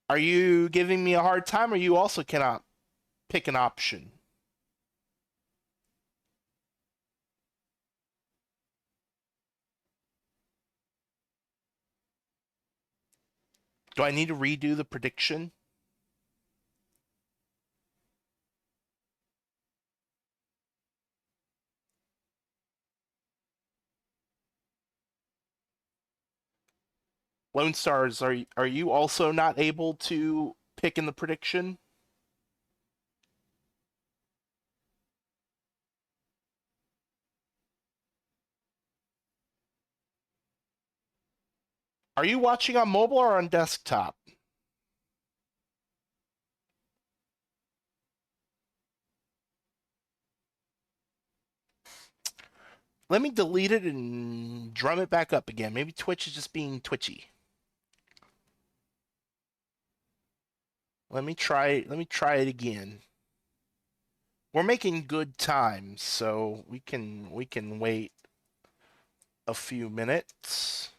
Are you giving me a hard time, or you also cannot pick an option? Do I need to redo the prediction? Lone Stars, are you also not able to pick in the prediction? Are you watching on mobile or on desktop? Let me delete it and drum it back up again. Maybe Twitch is just being twitchy. Let me try it again. We're making good time, so we can wait a few minutes.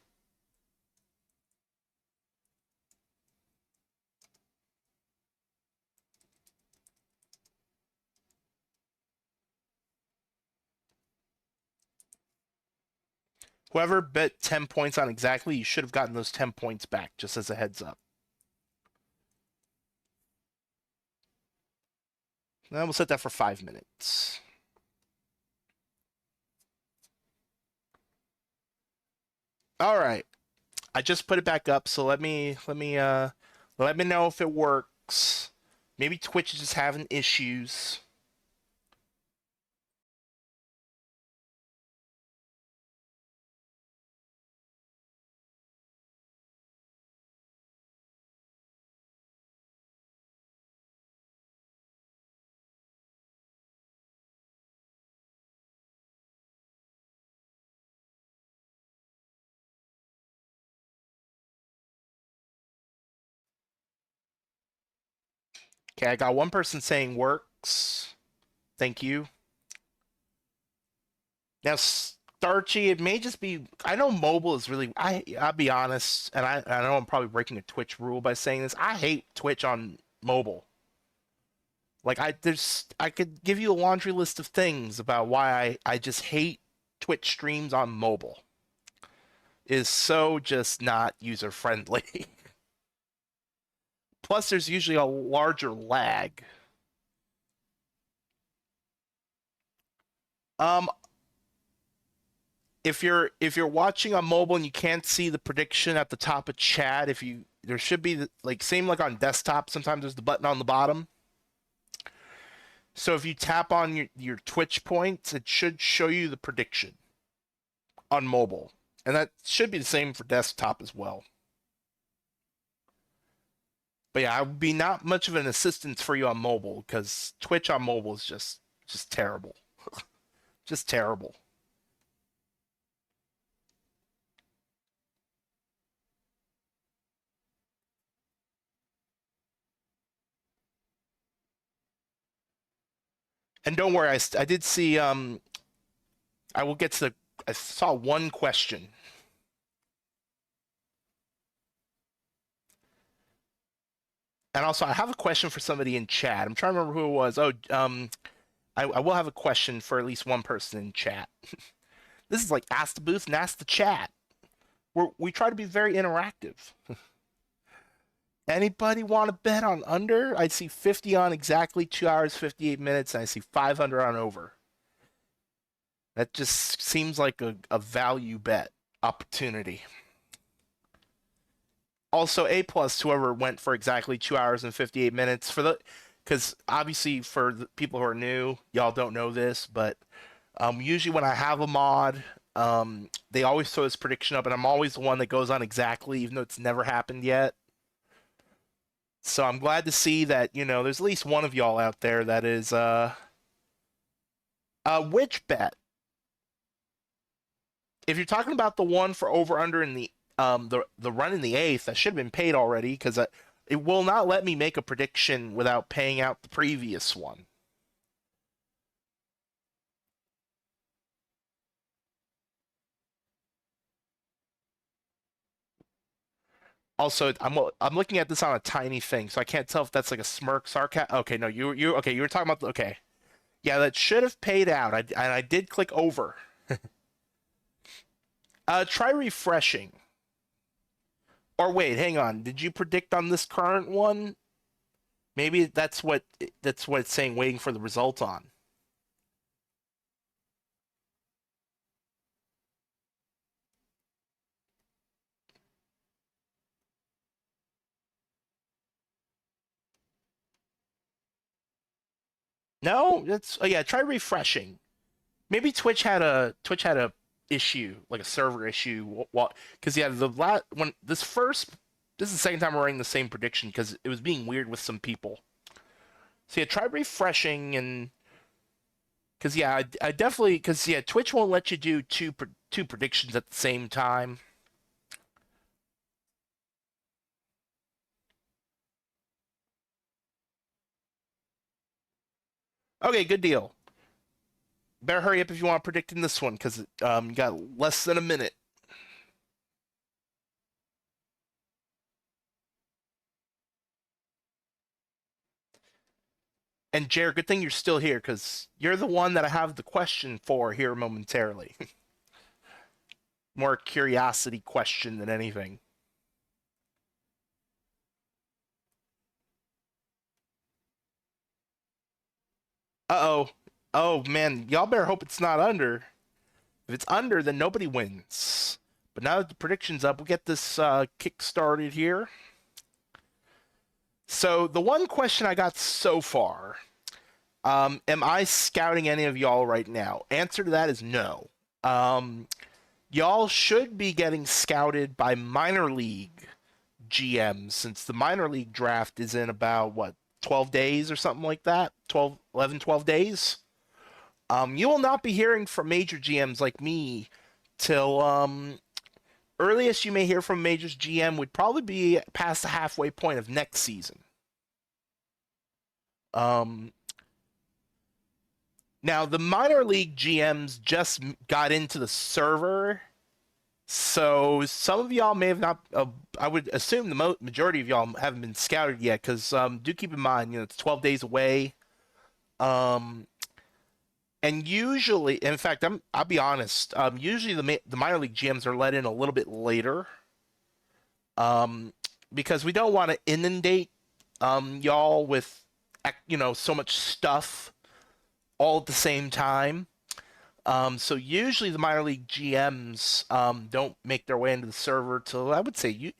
Whoever bet 10 points on exactly, you should have gotten those 10 points back, just as a heads up. Then we'll set that for 5 minutes. All right. I just put it back up, so let me know if it works. Maybe Twitch is just having issues. Okay, I got one person saying works. Thank you. Now, Starchy, it may just be. I know mobile is really. I'll be honest, and I know I'm probably breaking a Twitch rule by saying this. I hate Twitch on mobile. Like I could give you a laundry list of things about why I just hate Twitch streams on mobile. It is so just not user friendly. Plus, there's usually a larger lag. Um, if you're watching on mobile and you can't see the prediction at the top of chat, if you there should be like same like on desktop. Sometimes there's the button on the bottom. So if you tap on your Twitch points, it should show you the prediction on mobile, and that should be the same for desktop as well. But yeah, I would be not much of an assistance for you on mobile because Twitch on mobile is just terrible, just terrible. And don't worry, I did see. I will get to the. I saw one question. And also, I have a question for somebody in chat. I'm trying to remember who it was. Oh, I will have a question for at least one person in chat. This is like ask the booth and ask the chat. We try to be very interactive. Anybody want to bet on under? I see 50 on exactly 2 hours 58 minutes, and I see 500 on over. That just seems like a value bet opportunity. Also, A plus whoever went for exactly 2 hours and 58 minutes for the because obviously for the people who are new, y'all don't know this, but usually when I have a mod, they always throw this prediction up, and I'm always the one that goes on exactly, even though it's never happened yet. So I'm glad to see that there's at least one of y'all out there that is which bet. If you're talking about the one for over under in the run in the eighth, that should have been paid already because it will not let me make a prediction without paying out the previous one. Also, I'm looking at this on a tiny thing, so I can't tell if that's like a smirk, sarcasm. Okay, no, you okay? You were talking about okay, yeah, that should have paid out. I did click over. Try refreshing. Or wait, hang on. Did you predict on this current one? Maybe that's what it's saying. Waiting for the result on. No, that's yeah. Try refreshing. Maybe Twitch had a issue, like a server issue. Because yeah, the last when this is the second time we're running the same prediction because it was being weird with some people. So yeah, try refreshing and because yeah, I definitely because yeah, Twitch won't let you do two predictions at the same time. Okay, good deal. Better hurry up if you want to predict in this one because you got less than a minute. And Jared, good thing you're still here because you're the one that I have the question for here momentarily. more curiosity question than anything. Uh-oh. Oh, man. Y'all better hope it's not under. If it's under, then nobody wins. But now that the prediction's up, we'll get this kick started here. So the one question I got so far, am I scouting any of y'all right now? Answer to that is no. Y'all should be getting scouted by minor league GMs since the minor league draft is in about, what, 12 days or something like that? 12 days? You will not be hearing from major GMs like me till earliest you may hear from majors GM would probably be past the halfway point of next season. Um, Now the minor league GMs just got into the server, so some of y'all may have not. I would assume the majority of y'all haven't been scouted yet, because do keep in mind, it's 12 days away. Um, and usually, in fact, I'll be honest. Usually the minor league GMs are let in a little bit later, um, because we don't want to inundate y'all with so much stuff all at the same time. So usually the minor league GMs don't make their way into the server till I'd say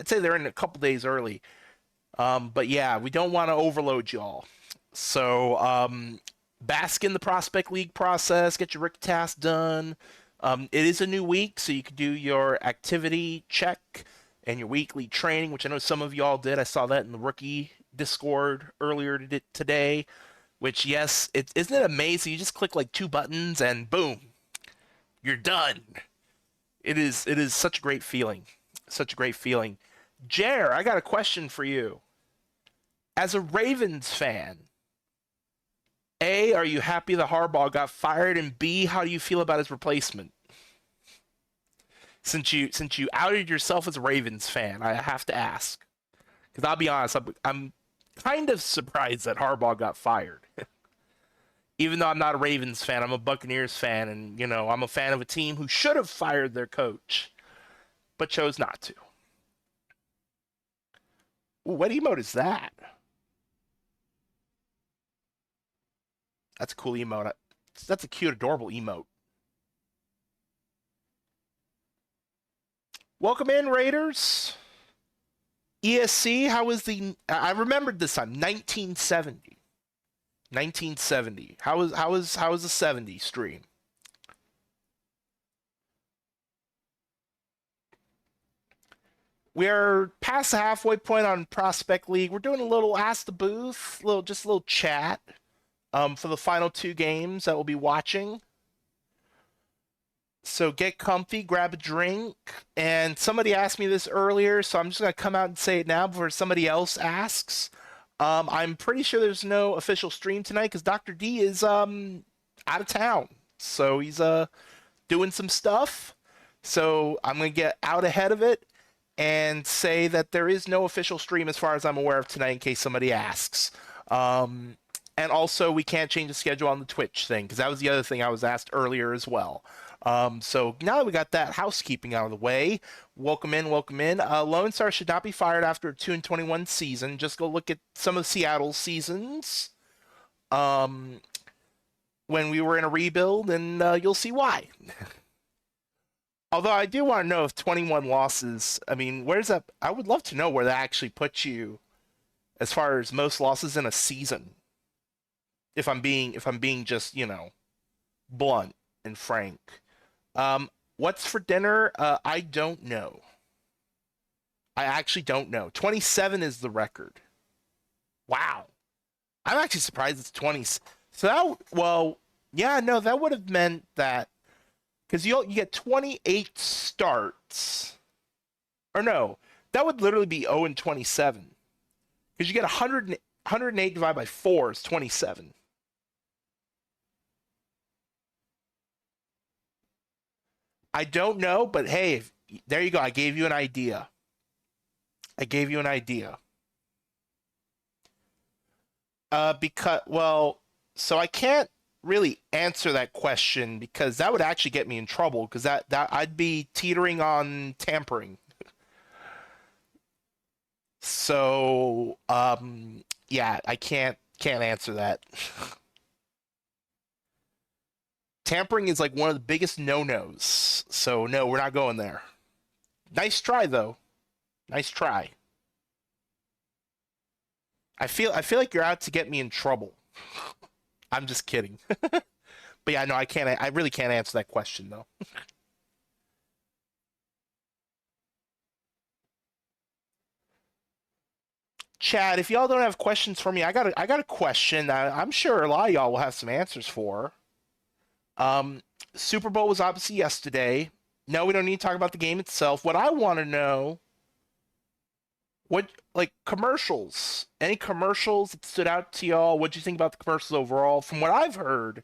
they're in a couple days early. But yeah, we don't want to overload y'all. So bask in the Prospect League process, get your rookie tasks done. It is a new week, so you can do your activity check and your weekly training, which I know some of y'all did. I saw that in the rookie Discord earlier today. Which, yes, isn't it amazing? You just click like two buttons and boom, you're done. It is such a great feeling. Such a great feeling. Jer, I got a question for you. As a Ravens fan, A, are you happy that Harbaugh got fired? And B, how do you feel about his replacement? Since you outed yourself as a Ravens fan, I have to ask. Because I'll be honest, I'm kind of surprised that Harbaugh got fired. Even though I'm not a Ravens fan, I'm a Buccaneers fan, and I'm a fan of a team who should have fired their coach, but chose not to. Ooh, what emote is that? That's a cool emote. That's a cute, adorable emote. Welcome in, Raiders. ESC, how was I remembered this time, 1970. 1970. How was the 70 stream? We're past the halfway point on Prospect League. We're doing a little Ask the Booth, just a little chat for the final two games that we'll be watching. So get comfy, grab a drink. And somebody asked me this earlier, so I'm just going to come out and say it now before somebody else asks. I'm pretty sure there's no official stream tonight because Dr. D is out of town. So he's doing some stuff. So I'm going to get out ahead of it and say that there is no official stream as far as I'm aware of tonight in case somebody asks. And also, we can't change the schedule on the Twitch thing because that was the other thing I was asked earlier as well. So now that we got that housekeeping out of the way, welcome in, welcome in. Lone Star should not be fired after a 2-21 season. Just go look at some of Seattle's seasons when we were in a rebuild, and you'll see why. Although I do want to know if 21 losses, I mean, where's that? I would love to know where that actually puts you as far as most losses in a season. If I'm being just, blunt and frank. What's for dinner? I don't know. I actually don't know. 27 is the record. Wow. I'm actually surprised it's 20. So that would have meant that because you get 28 starts. Or no, that would literally be 0 and 27. Because you get 108 divided by 4 is 27. I don't know, but hey, there you go. I gave you an idea. So I can't really answer that question because that would actually get me in trouble because that I'd be teetering on tampering. So, yeah, I can't answer that. Tampering is like one of the biggest no-nos. So no, we're not going there. Nice try though. Nice try. I feel like you're out to get me in trouble. I'm just kidding. But yeah, no, I can't. I really can't answer that question though. Chad, if y'all don't have questions for me, I got a question that I'm sure a lot of y'all will have some answers for. Um, Super Bowl was obviously yesterday. No, we don't need to talk about the game itself. What I want to know, what like commercials? Any commercials that stood out to y'all? What do you think about the commercials overall? From what I've heard,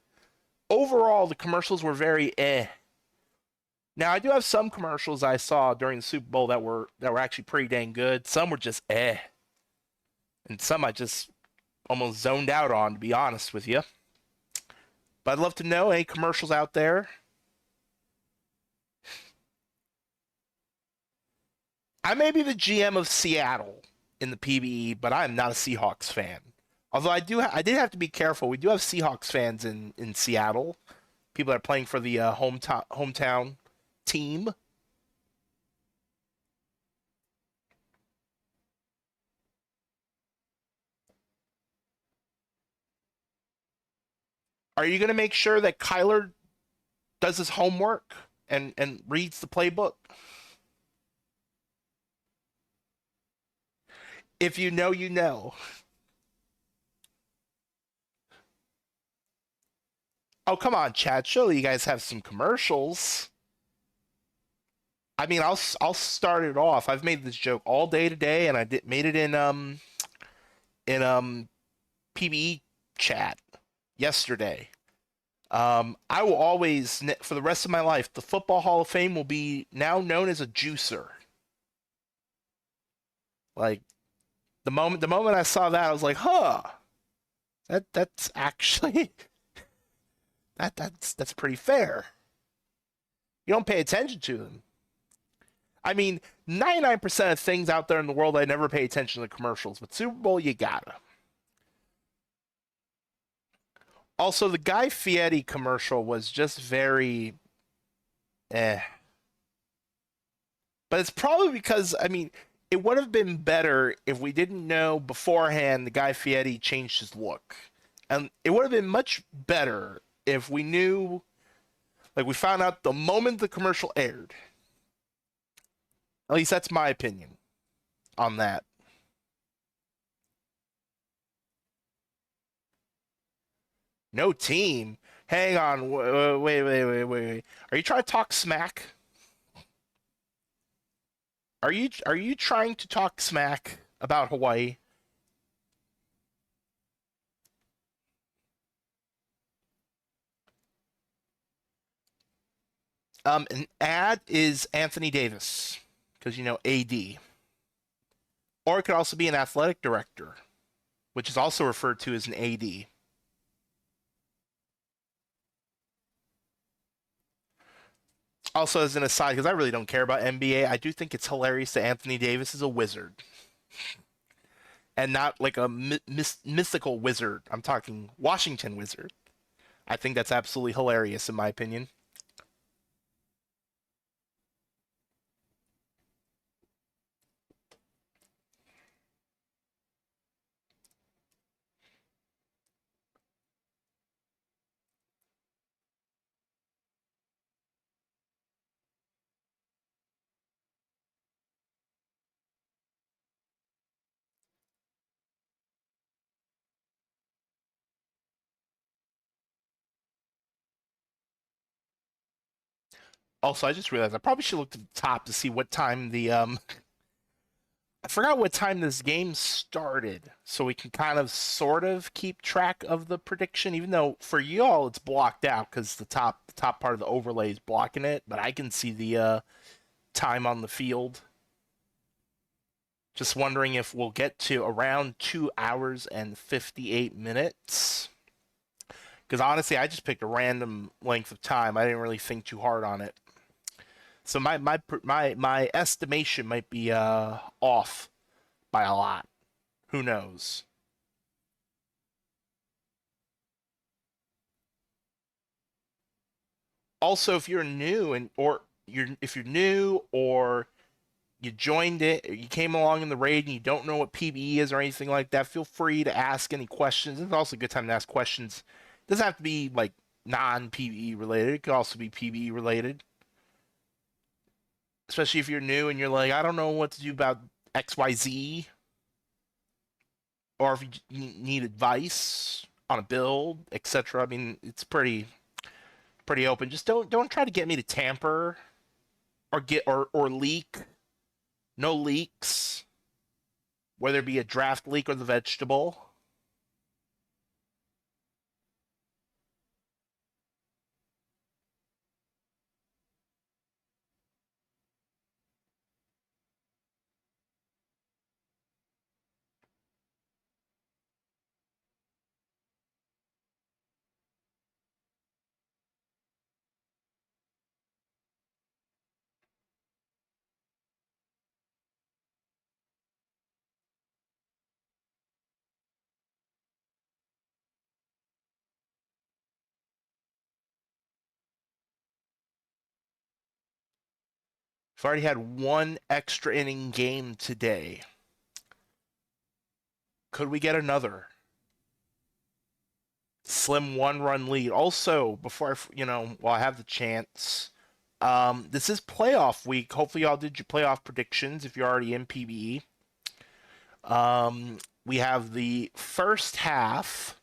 overall the commercials were very eh. Now I do have some commercials I saw during the Super Bowl that were actually pretty dang good. Some were just eh, and some I just almost zoned out on, to be honest with you. But I'd love to know any commercials out there. I may be the GM of Seattle in the PBE, but I'm not a Seahawks fan. Although I did have to be careful. We do have Seahawks fans in Seattle. People that are playing for the hometown team. Are you going to make sure that Kyler does his homework and reads the playbook? If you know, you know. Oh, come on, Chad. Surely you guys have some commercials. I mean, I'll start it off. I've made this joke all day today, and made it in PBE chat yesterday. I will always, for the rest of my life, the Football Hall of Fame will be now known as a juicer. Like the moment I saw that, I was like, huh, that's actually that's pretty fair. You don't pay attention to them. I mean, 99% of things out there in the world, I never pay attention to the commercials, but Super Bowl, you gotta. Also, the Guy Fieri commercial was just very eh. But it's probably because, I mean, it would have been better if we didn't know beforehand the Guy Fieri changed his look. And it would have been much better if we knew, like, we found out the moment the commercial aired. At least that's my opinion on that. No team. Hang on. Wait. Are you trying to talk smack? Are you trying to talk smack about Hawaii? An ad is Anthony Davis because you know AD, or it could also be an athletic director, which is also referred to as an AD. Also, as an aside, because I really don't care about NBA, I do think it's hilarious that Anthony Davis is a wizard and not like a mystical wizard. I'm talking Washington wizard. I think that's absolutely hilarious, in my opinion. Also, I just realized I probably should look to the top to see what time the. I forgot what time this game started, so we can kind of sort of keep track of the prediction. Even though for y'all it's blocked out because the top part of the overlay is blocking it, but I can see the time on the field. Just wondering if we'll get to around 2 hours and 58 minutes. Because honestly, I just picked a random length of time. I didn't really think too hard on it. So my estimation might be off by a lot. Who knows? Also, if you're new and or you're if you're new or you joined it, or you came along in the raid and you don't know what PBE is or anything like that, feel free to ask any questions. It's also a good time to ask questions. It doesn't have to be like non PBE related. It could also be PBE related. Especially if you're new and you're like, I don't know what to do about XYZ, or if you need advice on a build, etc. I mean, it's pretty open. Just don't try to get me to tamper or leak. No leaks, whether it be a draft leak or the vegetable. We've already had one extra inning game today. Could we get another? Slim 1 run lead. Also, before while I have the chance, this is playoff week. Hopefully, y'all did your playoff predictions if you're already in PBE. We have the first half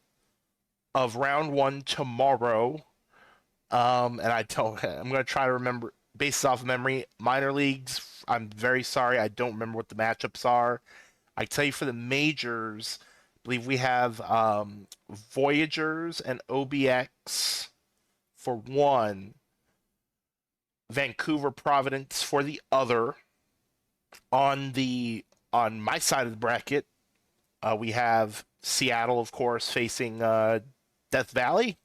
of round one tomorrow. And I'm gonna try to remember based off of memory. Minor leagues, I'm very sorry, I don't remember what the matchups are. I tell you for the majors, I believe we have Voyagers and OBX for one, Vancouver Providence for the other. On my side of the bracket, we have Seattle, of course, facing Death Valley,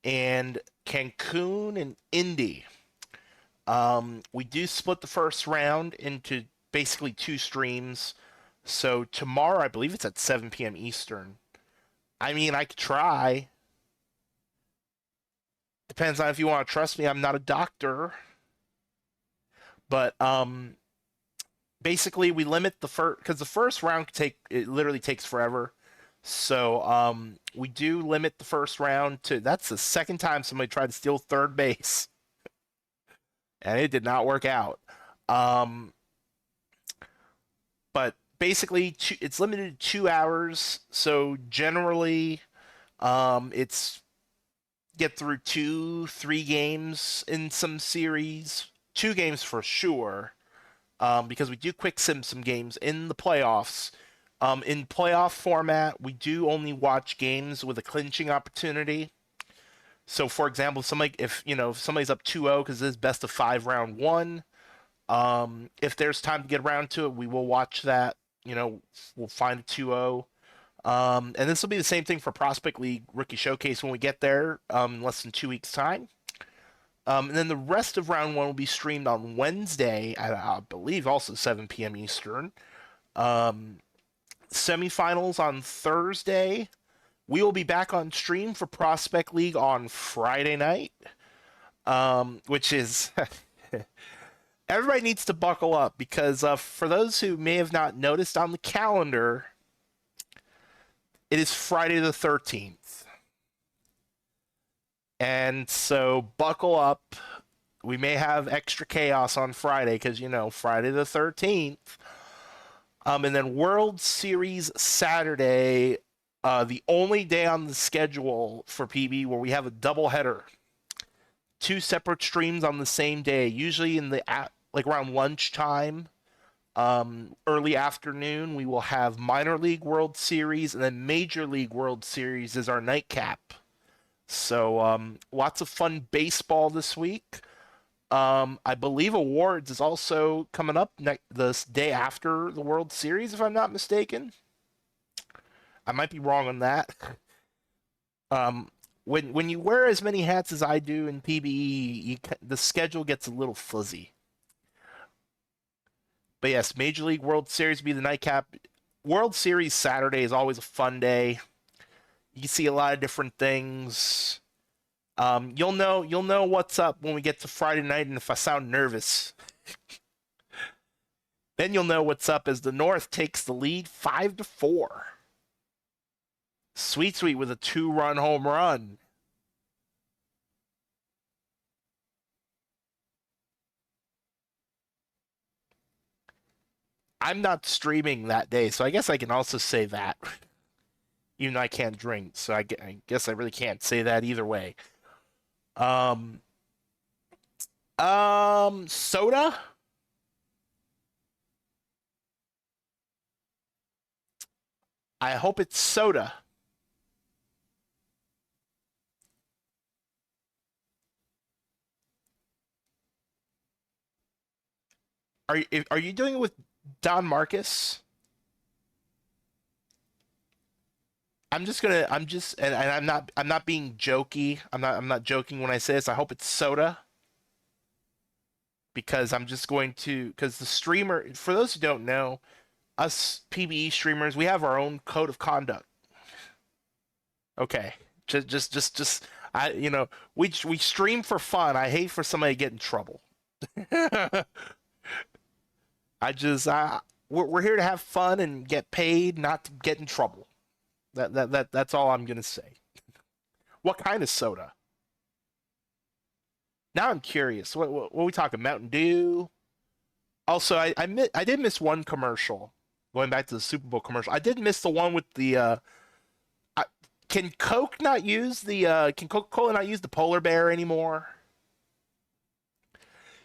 and Cancun and Indy. We do split the first round into basically two streams. So tomorrow, I believe it's at 7 p.m. Eastern. I mean, I could try. Depends on if you want to trust me. I'm not a doctor, but basically we limit the first because the first round it literally takes forever. So we do limit the first round to that's the second time somebody tried to steal third base, and it did not work out. Um, but basically, it's limited to 2 hours. So generally, it's get through 3 games in some series, 2 games for sure, because we do quick sim some games in the playoffs. In playoff format, we do only watch games with a clinching opportunity. So, for example, if somebody's up 2-0 because this is best of five round one, if there's time to get around to it, we will watch that. We'll find a 2-0. And this will be the same thing for Prospect League Rookie Showcase when we get there, in less than 2 weeks' time. And then the rest of round one will be streamed on Wednesday at, I believe, also 7 p.m. Eastern. Um, Semifinals on Thursday. We will be back on stream for Prospect League on Friday night, which is everybody needs to buckle up because for those who may have not noticed on the calendar, it is Friday the 13th. And so buckle up. We may have extra chaos on Friday because, Friday the 13th. And then World Series Saturday, the only day on the schedule for PB where we have a doubleheader. 2 separate streams on the same day, usually in the like around lunchtime, early afternoon. We will have Minor League World Series, and then Major League World Series is our nightcap. So lots of fun baseball this week. I believe awards is also coming up this day after the World Series, if I'm not mistaken. I might be wrong on that. Um, when you wear as many hats as I do in PBE, the schedule gets a little fuzzy. But yes, Major League World Series will be the nightcap. World Series Saturday is always a fun day. You can see a lot of different things. You'll know what's up when we get to Friday night, and if I sound nervous, then you'll know what's up as the North takes the lead 5-4. Sweet Sweet with a 2-run home run. I'm not streaming that day, so I guess I can also say that. Even though I can't drink, so I guess I really can't say that either way. Um, Soda. I hope it's soda. Are you doing it with Don Marcus? And I'm not being jokey. I'm not joking when I say this. I hope it's soda because I'm just going to because the streamer, for those who don't know, us PBE streamers, we have our own code of conduct. Okay. Just we stream for fun. I hate for somebody to get in trouble. I just we're here to have fun and get paid, not to get in trouble. That's all I'm gonna say. What kind of soda? Now I'm curious. What are we talking? Mountain Dew? Also, I did miss one commercial. Going back to the Super Bowl commercial, I did miss the one with the. I, can Coke not use the? Can Coca-Cola not use the polar bear anymore?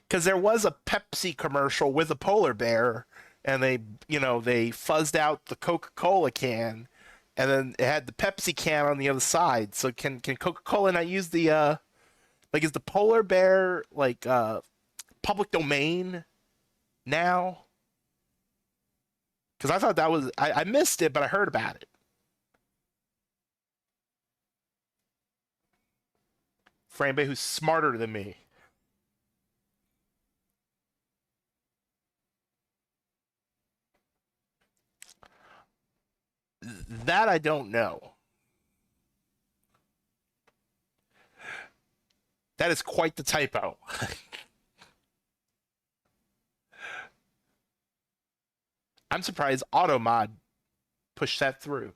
Because there was a Pepsi commercial with a polar bear, and they fuzzed out the Coca-Cola can, and then it had the Pepsi can on the other side. So can Coca-Cola not use the like is the polar bear like public domain now? Because I thought that was I missed it, but I heard about it. For anybody who's smarter than me, that I don't know. That is quite the typo. I'm surprised Automod pushed that through.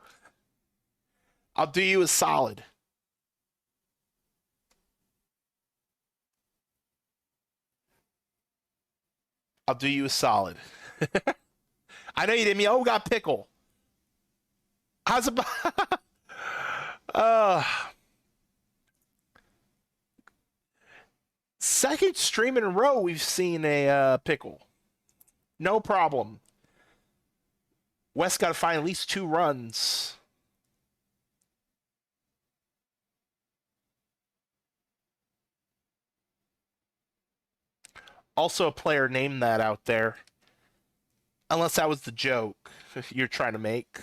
I'll do you a solid. I'll do you a solid. I know you didn't mean, oh, got pickle. How's about uh second stream in a row we've seen a pickle. No problem. West got to find at least 2 runs. Also, a player named that out there. Unless that was the joke you're trying to make.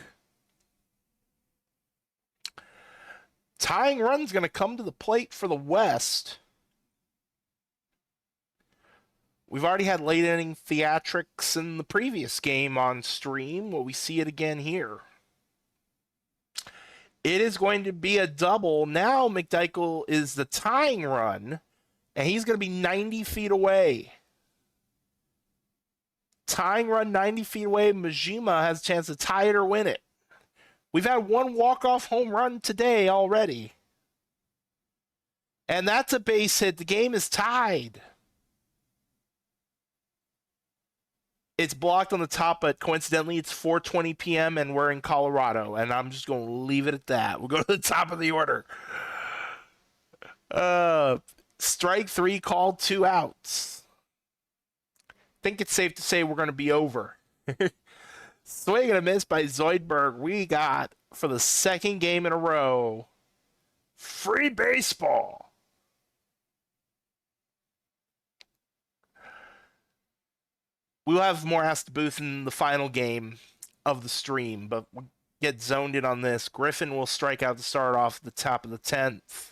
Tying run's going to come to the plate for the West. We've already had late inning theatrics in the previous game on stream. Well, we see it again here. It is going to be a double. Now McDykel is the tying run, and he's going to be 90 feet away. Tying run 90 feet away. Majima has a chance to tie it or win it. We've had one walk-off home run today already. And that's a base hit. The game is tied. It's blocked on the top, but coincidentally, it's 4:20 p.m. and we're in Colorado, and I'm just going to leave it at that. We'll go to the top of the order. Strike 3 called, 2 outs. Think it's safe to say we're going to be over. Swing and a miss by Zoidberg. We got, for the second game in a row, free baseball. We'll have more Ask the Booth in the final game of the stream, but get zoned in on this. Griffin will strike out to start off the top of the 10th.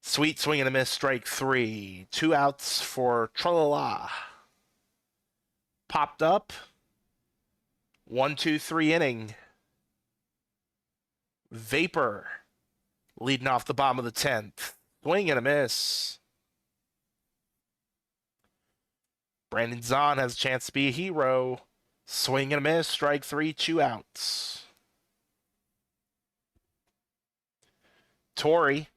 Sweet swing and a miss, strike 3. 2 outs for Tralala. Popped up. 1-2-3 inning. Vapor leading off the bottom of the 10th. Swing and a miss. Brandon Zahn has a chance to be a hero. Swing and a miss, strike 3, 2 outs. Torrey,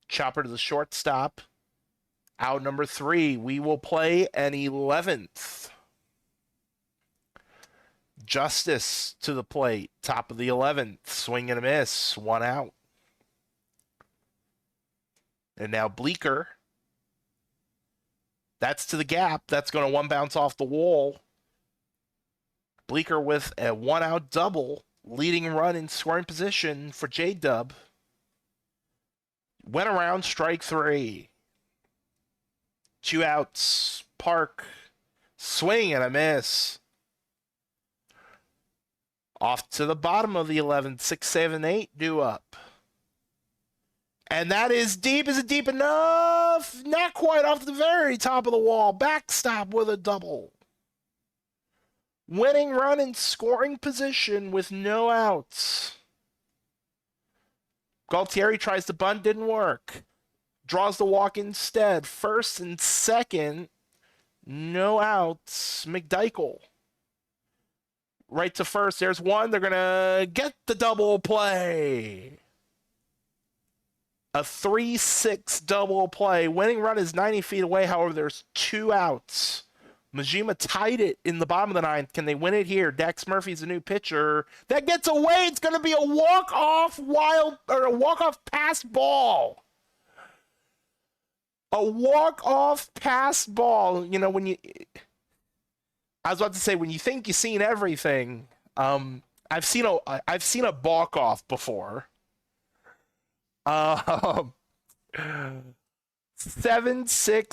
chopper to the shortstop. Out number 3, we will play an 11th. Justice to the plate, top of the 11th. Swing and a miss, 1 out. And now Bleeker. That's to the gap. That's going to 1 bounce off the wall. Bleeker with a 1 out double, leading run in scoring position for J-Dub. Went around, strike 3. 2 outs. Park. Swing and a miss. Off to the bottom of the 11th. 6, 7, 8. Due up. And that is deep. Is it deep enough? Not quite, off the very top of the wall. Backstop with a double. Winning run in scoring position with no outs. Galtieri tries to bunt, didn't work. Draws the walk instead. First and second, no outs. McDykel. Right to first. There's one. They're going to get the double play. A 3-6 double play. Winning run is 90 feet away. However, there's 2 outs. Majima tied it in the bottom of the 9th. Can they win it here? Dax Murphy's a new pitcher. That gets away. It's going to be a walk-off pass ball. A walk-off pass ball. You know, I was about to say, when you think you've seen everything, I've seen a balk-off before. 7-6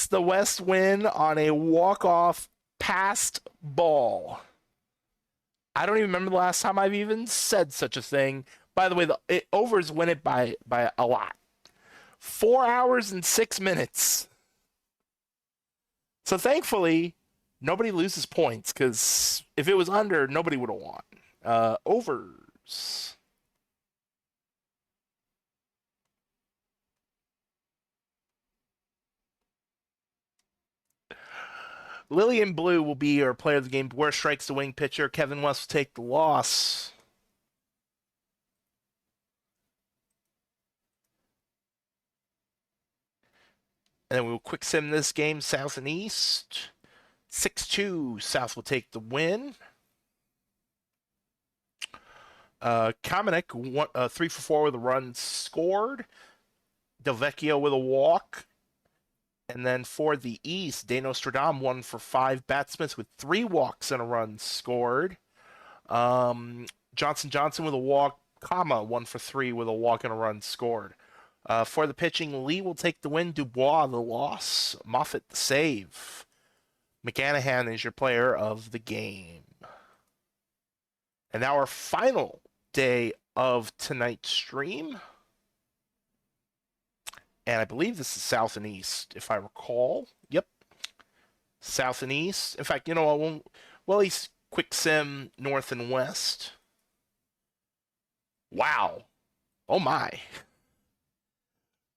the West win on a walk-off passed ball. I don't even remember the last time I've even said such a thing. By the way, the overs win it by a lot. 4 hours and 6 minutes. So thankfully, nobody loses points, because if it was under, nobody would have won. Overs. Lillian Blue will be our player of the game. Worst strikes to wing pitcher. Kevin West will take the loss. And then we will quick sim this game, South and East. 6-2. South will take the win. Kamenik, 3 for 4 with a run scored. Delvecchio with a walk. And then for the East, De Nostradam 1 for 5. Batsmith with 3 walks and a run scored. Johnson with a walk, 1 for 3 with a walk and a run scored. For the pitching, Lee will take the win. Dubois the loss. Moffitt the save. McGanahan is your player of the game. And now our final day of tonight's stream. And I believe this is South and East, if I recall. Yep. South and East. In fact, you know, we'll at least quick sim North and West. Wow. Oh my.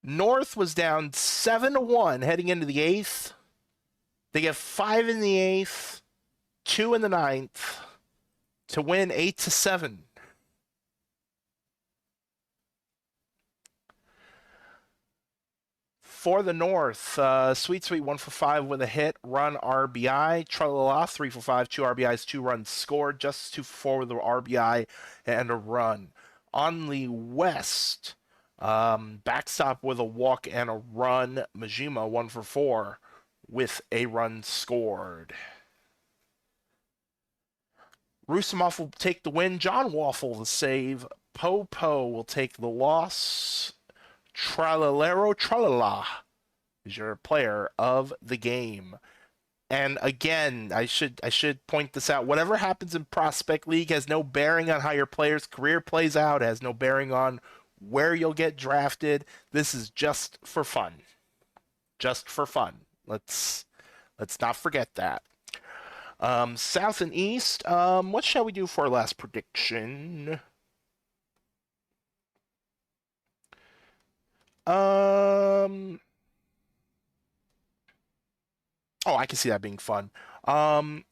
North was down 7-1 heading into the 8th. They get 5 in the 8th, 2 in the 9th to win 8-7. For the North, Sweet 1 for 5 with a hit, run RBI. Tralala 3 for 5, 2 RBIs, 2 runs scored. Just 2 for 4 with an RBI and a run. On the West, backstop with a walk and a run. Majima 1 for 4 with a run scored. Rusimov will take the win. John Waffle the save. Popo will take the loss. Tralala is your player of the game. And again, I should point this out. Whatever happens in Prospect League has no bearing on how your player's career plays out, has no bearing on where you'll get drafted. This is just for fun. Just for fun. Let's not forget that. South and East. What shall we do for our last prediction? Um, oh, I can see that being fun. Um,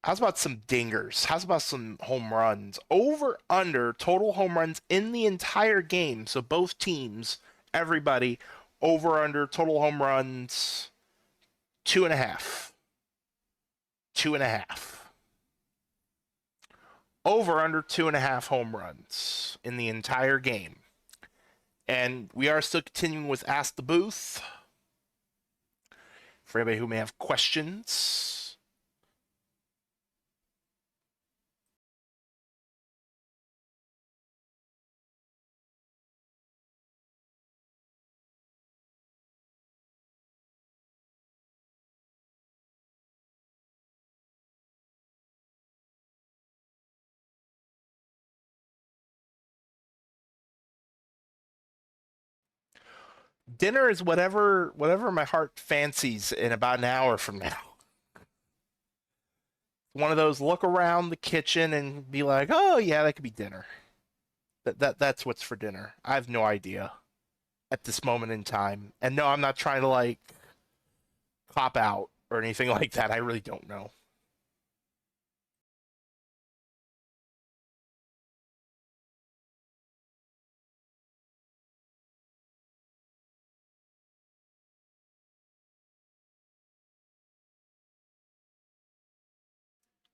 how's about some dingers? How's about some home runs? Over under total home runs in the entire game. So both teams, everybody, over under total home runs, 2.5. 2.5. Over under 2.5 home runs in the entire game. And we are still continuing with Ask the Booth. For anybody who may have questions. Dinner is whatever my heart fancies in about an hour from now. One of those look around the kitchen and be like, "Oh yeah, that could be dinner." That's what's for dinner. I have no idea at this moment in time. And no, I'm not trying to like cop out or anything like that. I really don't know.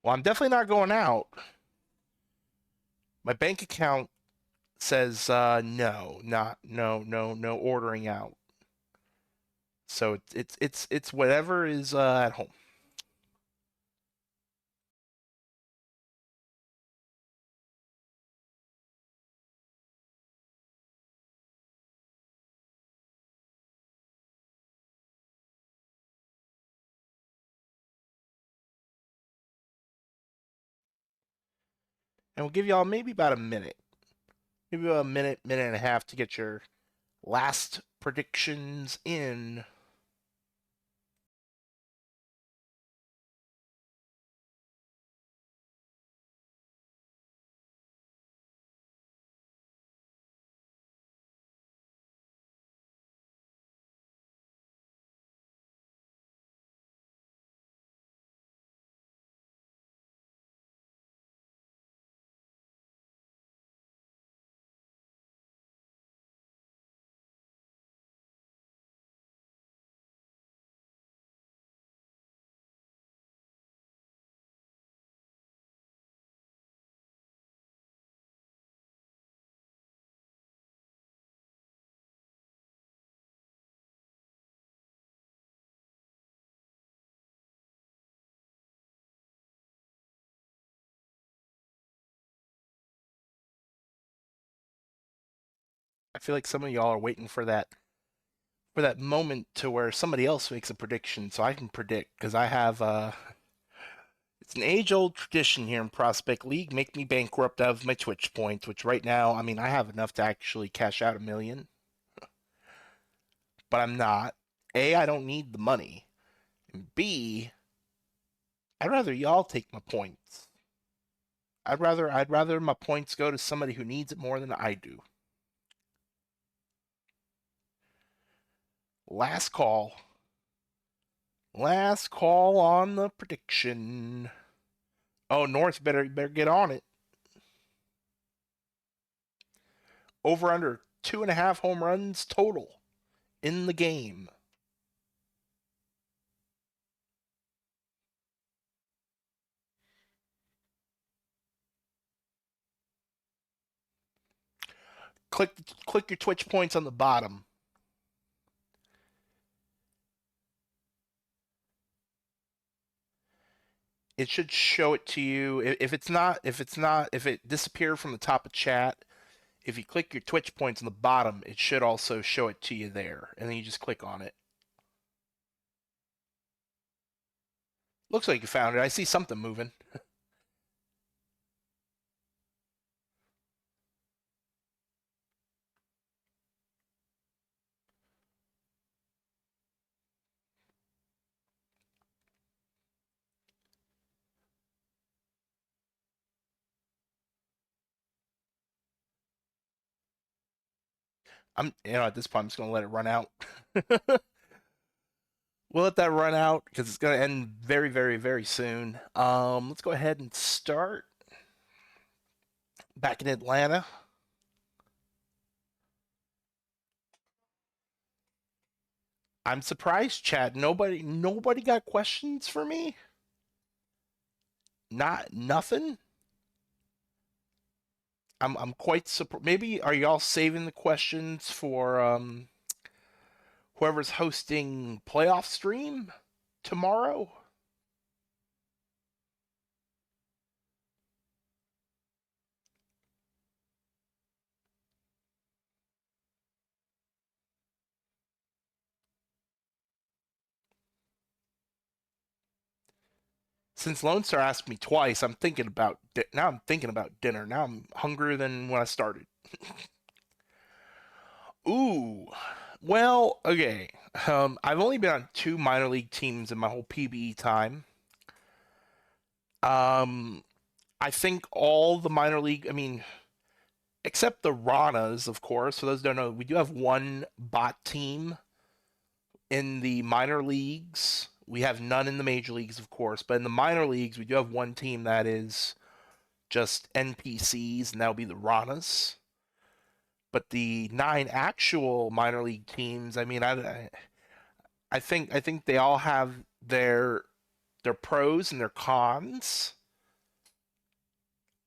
Well, I'm definitely not going out. My bank account says no, not no ordering out. So it's whatever is at home. And we'll give y'all maybe about a minute, maybe about a minute, minute and a half to get your last predictions in. I feel like some of y'all are waiting for that moment to where somebody else makes a prediction so I can predict because I have it's an age-old tradition here in Prospect League. Make me bankrupt out of my Twitch points, which right now, I mean, I have enough to actually cash out 1 million, but I'm not. A, I don't need the money. And B, I'd rather y'all take my points. I'd rather my points go to somebody who needs it more than I do. Last call. Last call on the prediction. Oh, North better get on it. Over under 2.5 home runs total in the game. Click click your Twitch points on the bottom. It should show it to you. If it disappeared from the top of chat, if you click your Twitch points on the bottom, it should also show it to you there, and then you just click on it. Looks like you found it. I see something moving. At this point, I'm just gonna let it run out. We'll let that run out because it's gonna end very, very, very soon. Let's go ahead and start back in Atlanta. I'm surprised, Chad. Nobody got questions for me. Not nothing. I'm quite surprised. Maybe are y'all saving the questions for whoever's hosting playoff stream tomorrow? Since Lone Star asked me twice, now I'm thinking about dinner. Now I'm hungrier than when I started. Ooh. Well, okay. I've only been on two minor league teams in my whole PBE time. Um, I think all the minor league, I mean, except the Ranas, of course. For those who don't know, we do have one bot team in the minor leagues. We have none in the major leagues, of course, but in the minor leagues, we do have one team that is just NPCs, and that would be the Ranas. But the nine actual minor league teams, I mean, I think they all have their pros and their cons.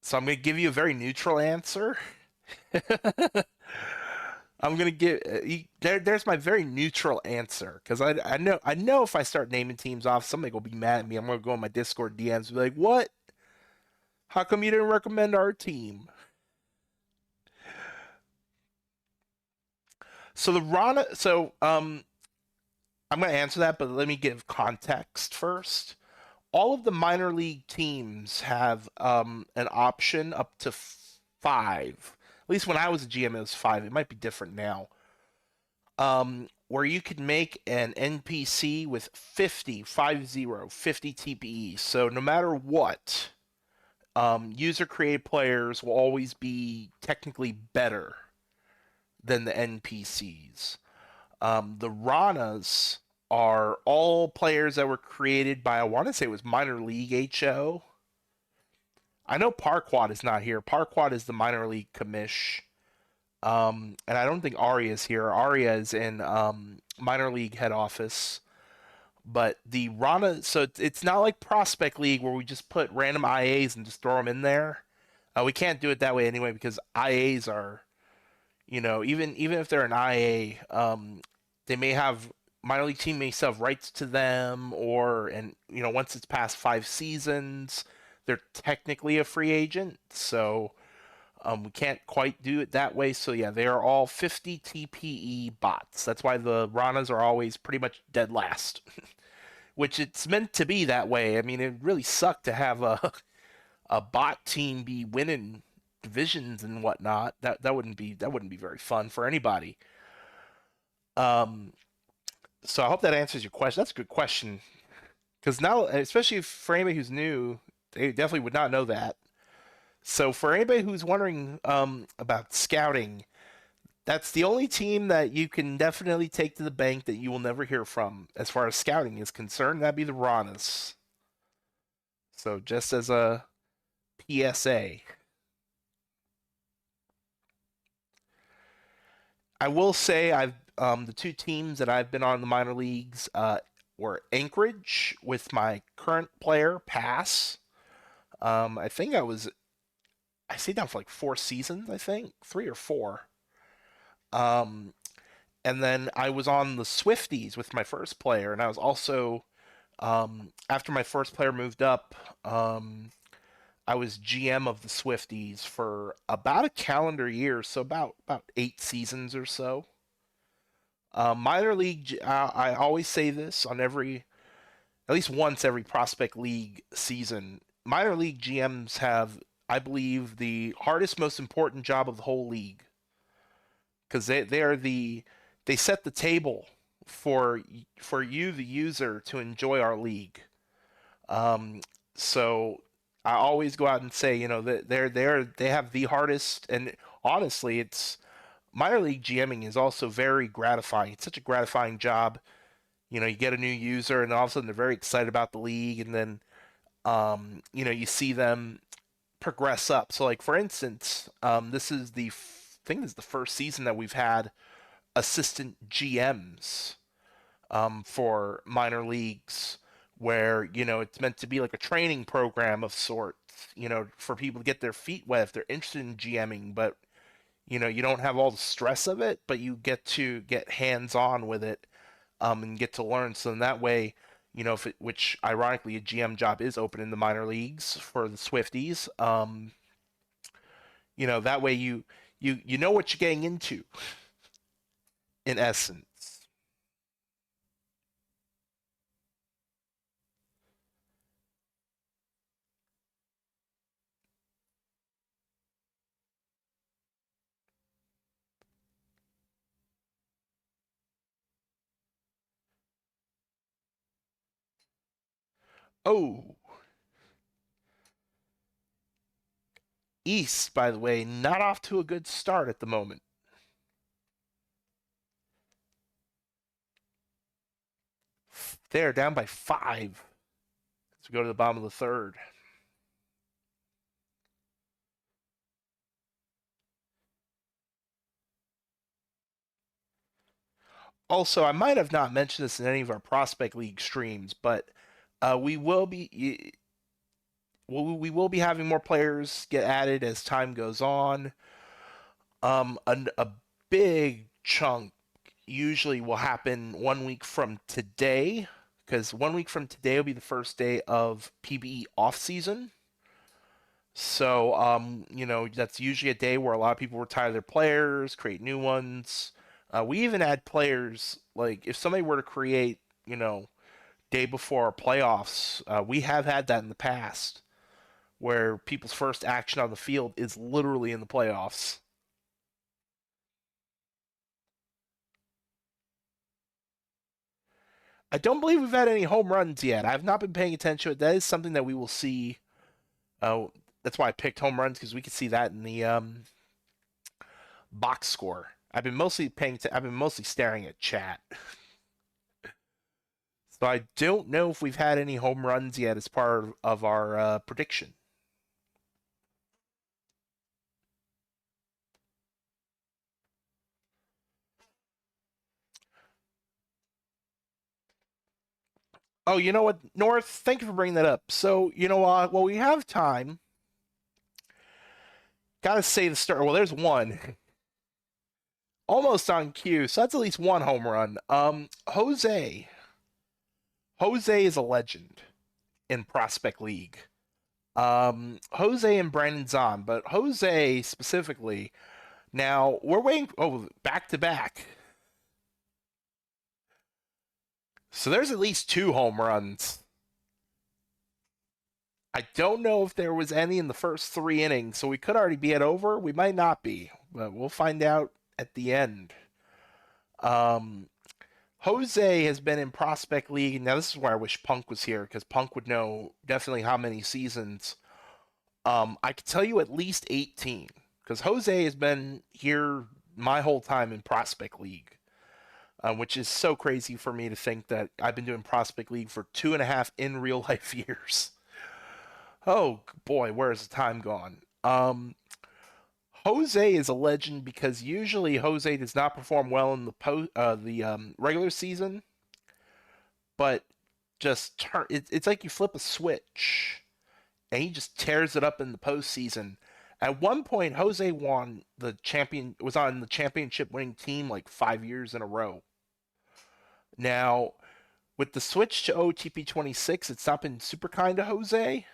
So I'm going to give you a very neutral answer. I'm gonna give there's my very neutral answer because I know if I start naming teams off, somebody will be mad at me. I'm gonna go on my Discord DMs and be like, "What? How come you didn't recommend our team?" So the Rana, so I'm gonna answer that, but let me give context first. All of the minor league teams have an option up to five. At least when I was a GM, it was five. It might be different now. Where you could make an NPC with 50 TPE. So no matter what, user created players will always be technically better than the NPCs. The Ranas are all players that were created by, I want to say it was minor league HO. I know Parquad is not here. Parquad is the minor league commish. And I don't think Aria is here. Aria is in minor league head office. But the Rana, so it's not like Prospect League where we just put random IAs and just throw them in there. We can't do it that way anyway because IAs are, even if they're an IA, they may have minor league team may still have rights to them, and once it's past 5 seasons, they're technically a free agent. So we can't quite do it that way. So yeah, they are all 50 TPE bots. That's why the Ranas are always pretty much dead last. Which it's meant to be that way. I mean, it really sucked to have a bot team be winning divisions and whatnot. That wouldn't be very fun for anybody. Um, so I hope that answers your question. That's a good question because now, especially for anybody who's new, they definitely would not know that. So for anybody who's wondering about scouting, that's the only team that you can definitely take to the bank that you will never hear from as far as scouting is concerned. That'd be the Ranas. So just as a PSA, I will say I've the two teams that I've been on in the minor leagues were Anchorage with my current player Pass. I think I stayed down for like 4 seasons. I think 3 or 4. Um, and then I was on the Swifties with my first player, and I was also After my first player moved up, I was GM of the Swifties for about a calendar year, so about 8 seasons or so. Minor league, I always say this on every, at least once every prospect league season. Minor league GMs have, I believe, the hardest, most important job of the whole league because they set the table for you, the user, to enjoy our league. Um, so I always go out and say, that they have the hardest, and honestly, it's minor league GMing is also very gratifying. It's such a gratifying job. You get a new user, and all of a sudden they're very excited about the league, and then you see them progress up. So, like for instance, this is I think this is the first season that we've had assistant GMs for minor leagues, where it's meant to be like a training program of sorts. For people to get their feet wet if they're interested in GMing, but you don't have all the stress of it, but you get to get hands on with it, and get to learn. So in that way, which ironically a GM job is open in the minor leagues for the Swifties. That way you know what you're getting into in essence. Oh, East, by the way, not off to a good start at the moment. They're down by 5 as we go to the bottom of the third. Also, I might have not mentioned this in any of our Prospect League streams, but we will be having more players get added as time goes on. A big chunk usually will happen 1 week from today, because 1 week from today will be the first day of PBE off season. So, that's usually a day where a lot of people retire their players, create new ones. We even add players, like if somebody were to create, day before our playoffs, we have had that in the past where people's first action on the field is literally in the playoffs. I don't believe we've had any home runs yet. I've not been paying attention to it. That is something that we will see. Uh, that's why I picked home runs, because we could see that in the box score. I've been mostly staring at chat, so I don't know if we've had any home runs yet as part of our prediction. Oh, you know what, North? Thank you for bringing that up. So, while we have time, gotta say the start. Well, there's one almost on cue, so that's at least one home run. Jose is a legend in Prospect League. Jose and Brandon Zahn, but Jose specifically. Now we're waiting. Oh, back to back. So there's at least 2 home runs. I don't know if there was any in the first 3 innings, so we could already be at over. We might not be, but we'll find out at the end. Um, Jose has been in Prospect League. Now this is where I wish Punk was here, because Punk would know definitely how many seasons. I could tell you at least 18, because Jose has been here my whole time in Prospect League, which is so crazy for me to think that I've been doing Prospect League for 2.5 in real life years. Oh boy, where has the time gone? Jose is a legend because usually Jose does not perform well in the regular season, but it's like you flip a switch and he just tears it up in the postseason. At one point, Jose was on the championship winning team like 5 years in a row. Now, With the switch to OTP 26, it's not been super kind to Jose.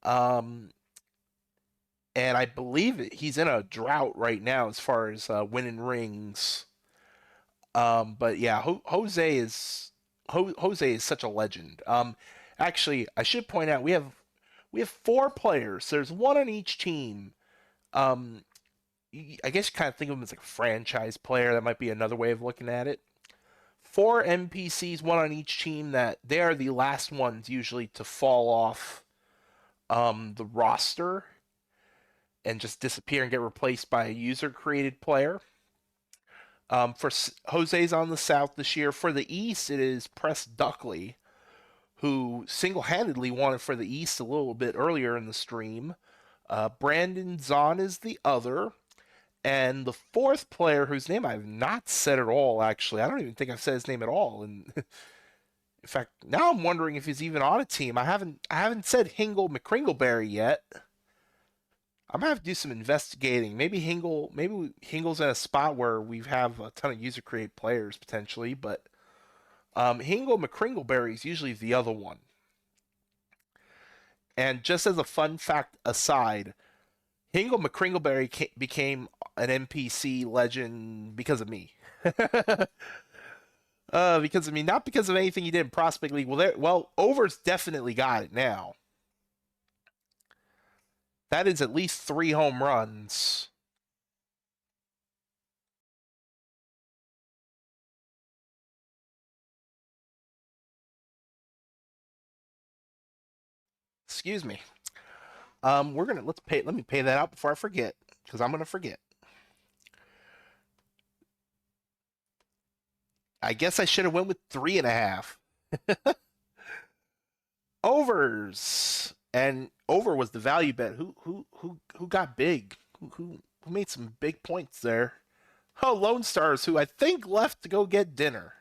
Um, and I believe he's in a drought right now as far as winning rings. But yeah, Jose is such a legend. Actually, I should point out we have four players. There's one on each team. Um, I guess you kind of think of him as like a franchise player. That might be another way of looking at it. Four NPCs, one on each team. That they are the last ones usually to fall off the roster and just disappear and get replaced by a user created player. For Jose's on the South this year. For the East, it is Press Duckley, who single handedly won it for the East a little bit earlier in the stream. Brandon Zahn is the other. And the fourth player, whose name I've not said at all, actually, I don't even think I've said his name at all. And in fact, now I'm wondering if he's even on a team. I haven't said Hingle McCringleberry yet. I'm gonna have to do some investigating. Maybe Hingle's in a spot where we have a ton of user created players potentially, but Hingle McCringleberry is usually the other one. And just as a fun fact aside, Hingle McCringleberry became an NPC legend because of me. Because of me, not because of anything he did in Prospect League. Well, Over's definitely got it now. That is at least 3 home runs. Excuse me. Let me pay that out before I forget, because I'm gonna forget. I guess I should have went with 3.5. Overs. And over was the value bet. Who got big? Who made some big points there? Oh, Lone Stars, who I think left to go get dinner.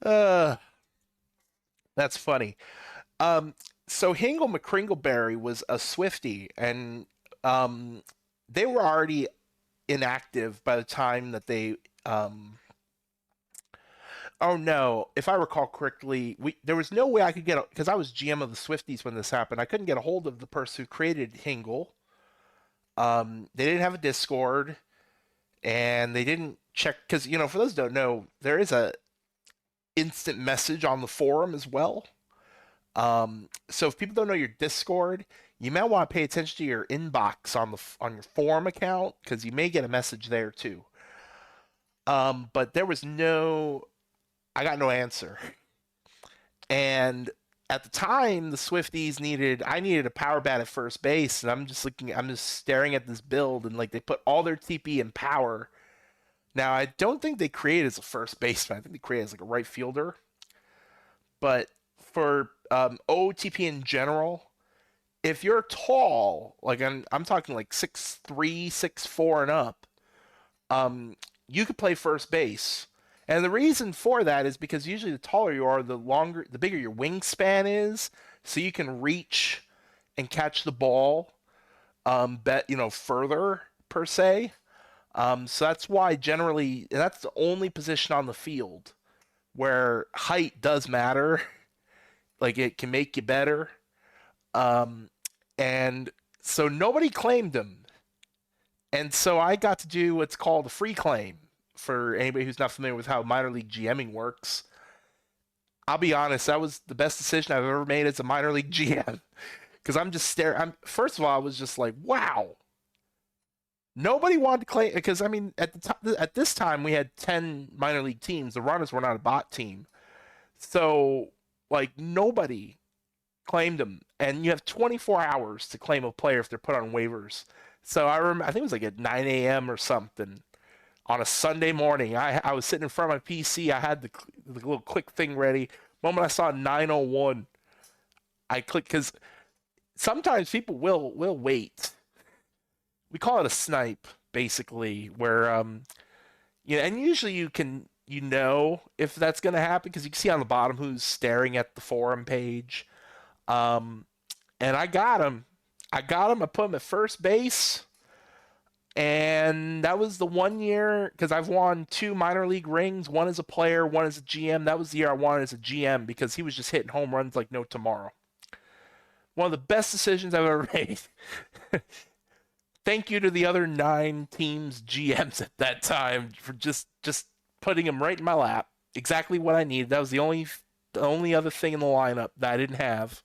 Uh, that's funny. Um, so Hingle McCringleberry was a Swifty, and um, they were already inactive by the time that they. Oh no, if I recall correctly, we there was no way I could get because I was GM of the Swifties when this happened. I couldn't get a hold of the person who created Hingle. They didn't have a Discord, and they didn't check because for those who don't know, there is a instant message on the forum as well. So if people don't know your Discord, you might want to pay attention to your inbox on your forum account because you may get a message there too. But I got no answer. And at the time, the Swifties I needed a power bat at first base, and I'm just staring at this build, and like they put all their TP in power. Now I don't think they created as a first baseman. I think they created as like a right fielder. But for OTP in general, if you're tall, like I'm talking like 6'3", 6'4", and up, you could play first base. And the reason for that is because usually the taller you are, the bigger your wingspan is, so you can reach and catch the ball, further per se. So that's why generally, and that's the only position on the field where height does matter. Like it can make you better. Um, and so nobody claimed him. And so I got to do what's called a free claim for anybody who's not familiar with how minor league GMing works. I'll be honest, that was the best decision I've ever made as a minor league GM. Because I'm just staring. First of all, I was just like, wow. Nobody wanted to claim because I mean at this time we had 10 minor league teams. The Runners were not a bot team. So like nobody claimed them, and you have 24 hours to claim a player if they're put on waivers. So I remember, I think it was like at 9 a.m. or something on a Sunday morning. I was sitting in front of my PC. I had the little click thing ready. The moment I saw 9:01, I clicked because sometimes people will wait. We call it a snipe, basically, where and usually if that's gonna happen because you can see on the bottom who's staring at the forum page. Um, and I got him. I put him at first base, And that was the one year because I've won two minor league rings, one as a player, one as a GM. That was the year I won as a GM because he was just hitting home runs like no tomorrow. One of the best decisions I've ever made. Thank you to the other 9 teams GMs at that time for just putting him right in my lap. Exactly what I needed. That was the only other thing in the lineup that I didn't have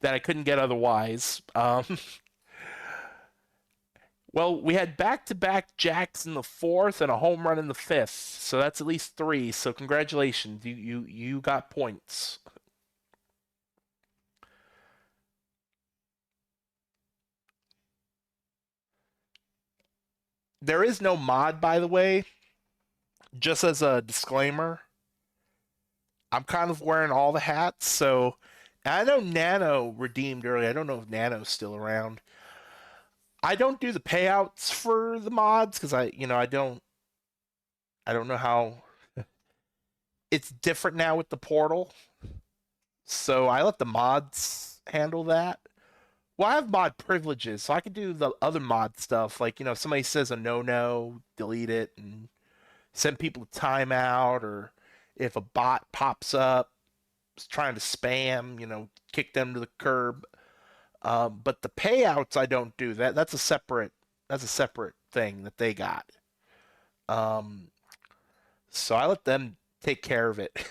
that I couldn't get otherwise. Well, we had back-to-back jacks in the fourth and a home run in the fifth, so that's at least three. So congratulations, you got points. There is no mod, by the way. Just as a disclaimer, I'm kind of wearing all the hats. So I know Nano redeemed early. I don't know if Nano's still around. I don't do the payouts for the mods because I don't know how it's different now with the portal. So I let the mods handle that. Well, I have mod privileges, so I can do the other mod stuff. Like, if somebody says a no, delete it and send people a timeout, or if a bot pops up trying to spam, kick them to the curb. But the payouts I don't do. That's a separate thing that they got. Um, so I let them take care of it.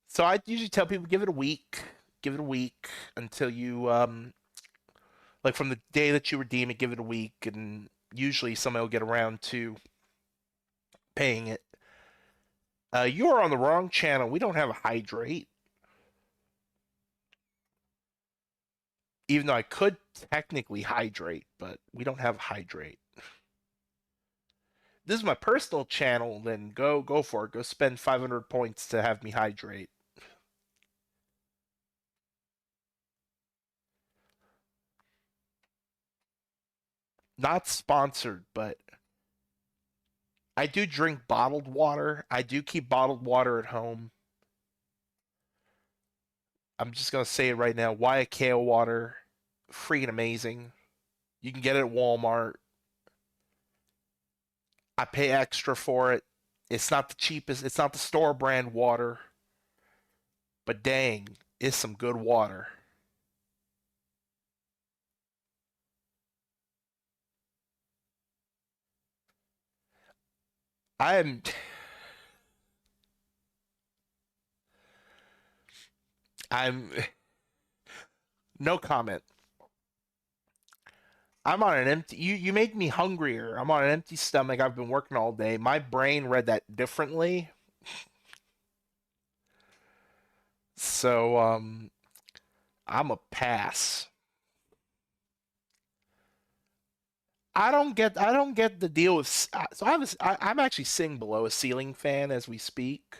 So I usually tell people give it a week. Give it a week until you like from the day that you redeem it, give it a week, and usually somebody will get around to paying it. You are on the wrong channel. We don't have a hydrate, even though I could technically hydrate, but we don't have a hydrate. This is my personal channel. Then go for it. Go spend 500 points to have me hydrate. Not sponsored, but I do drink bottled water. I do keep bottled water at home. I'm just gonna say it right now. Why kale water, freaking amazing. You can get it at Walmart. I pay extra for it. It's not the cheapest. It's not the store brand water, but dang, it's some good water. I am. I'm. No comment. I'm on an empty. You make me hungrier. I'm on an empty stomach. I've been working all day. My brain read that differently. So I'm a pass. I don't get the deal with so I'm actually sitting below a ceiling fan as we speak.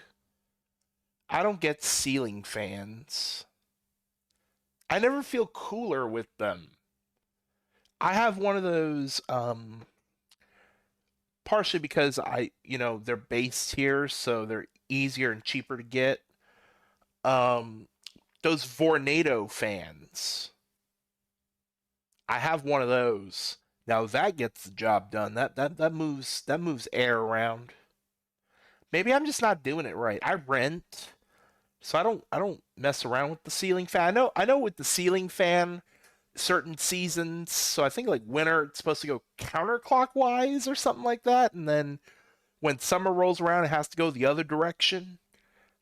I don't get ceiling fans. I never feel cooler with them. I have one of those partially because they're based here so they're easier and cheaper to get. Um those Vornado fans. I have one of those. Now that gets the job done. That moves air around. Maybe I'm just not doing it right. I rent, so I don't mess around with the ceiling fan. I know with the ceiling fan certain seasons. So I think like winter it's supposed to go counterclockwise or something like that, and then when summer rolls around it has to go the other direction.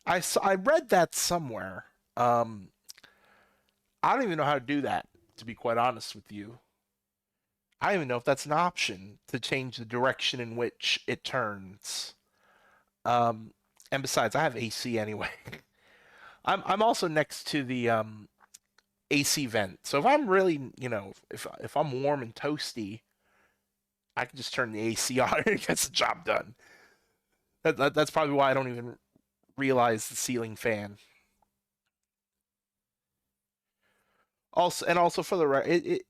I read that somewhere. Um I don't even know how to do that, to be quite honest with you. I don't even know if that's an option to change the direction in which it turns. Um, and besides, I have AC anyway. I'm also next to the AC vent, so if I'm really if I'm warm and toasty, I can just turn the AC on and it gets the job done. That's probably why I don't even realize the ceiling fan. Also for the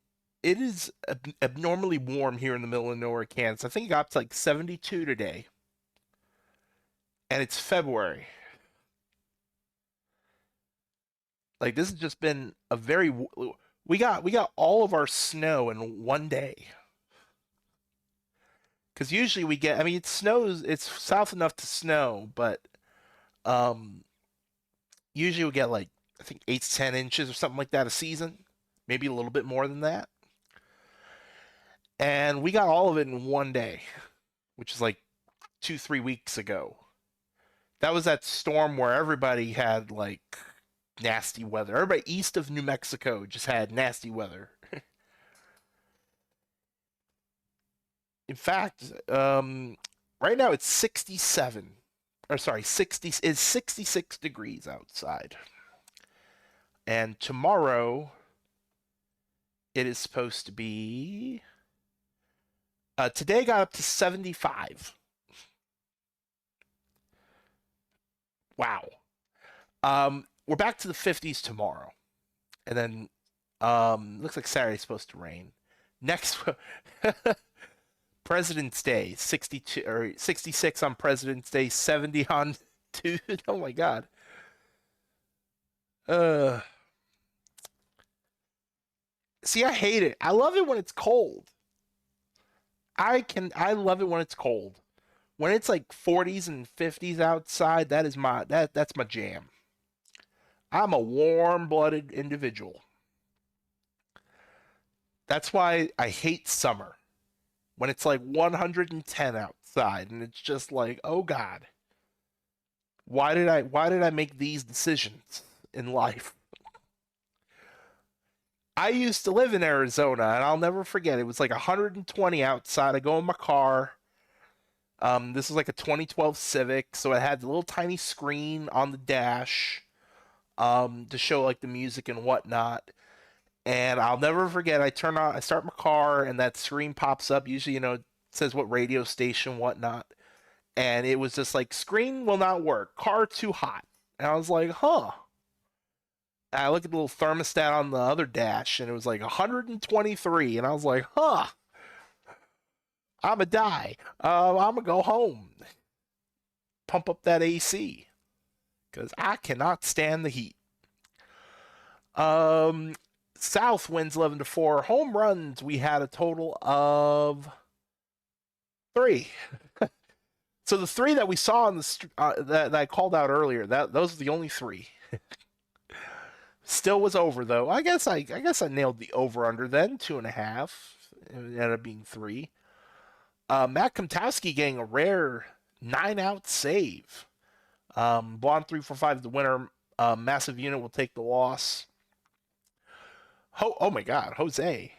it is abnormally warm here in the middle of nowhere, Kansas. I think it got up to like 72 today, and it's February. Like this has just been a very we got all of our snow in one day. Because usually we get, I mean, it snows, it's south enough to snow, but um, usually we get like, I think 8 to 10 inches or something like that a season, maybe a little bit more than that. And we got all of it in one day, which is like 2, 3 weeks ago. That was that storm where everybody had like nasty weather. Everybody east of New Mexico just had nasty weather. In fact, right now it's 67, or sorry, 60 is 66 degrees outside. And tomorrow it is supposed to be today got up to 75. Wow. We're back to the 50s tomorrow. And then looks like Saturday's supposed to rain. Next President's Day, 62 or 66 on President's Day, 70 on Tuesday. Oh my god. Uh See, I hate it. I love it when it's cold. I love it when it's cold. When it's like 40s and 50s outside, that's my jam. I'm a warm-blooded individual. That's why I hate summer. When it's like 110 outside and it's just like, "Oh god, why did I make these decisions in life?" I used to live in Arizona and I'll never forget. It was like 120 outside. I go in my car. This was like a 2012 Civic, so it had the little tiny screen on the dash to show like the music and whatnot. And I'll never forget. I start my car, and that screen pops up. Usually, it says what radio station, whatnot. And it was just like, screen will not work. Car too hot. And I was like, huh. And I look at the little thermostat on the other dash, and it was like 123. And I was like, huh. I'ma die. I'ma go home. Pump up that AC because I cannot stand the heat. Um, South wins 11-4. Home runs, we had a total of three. So the three that we saw in that I called out earlier, those are the only three. Still was over though. I guess I nailed the over under then 2.5. It ended up being three. Matt Komtowski getting a rare 9-out save. Blonde 3-for-5 is the winner. Massive unit will take the loss. Oh my God, Jose.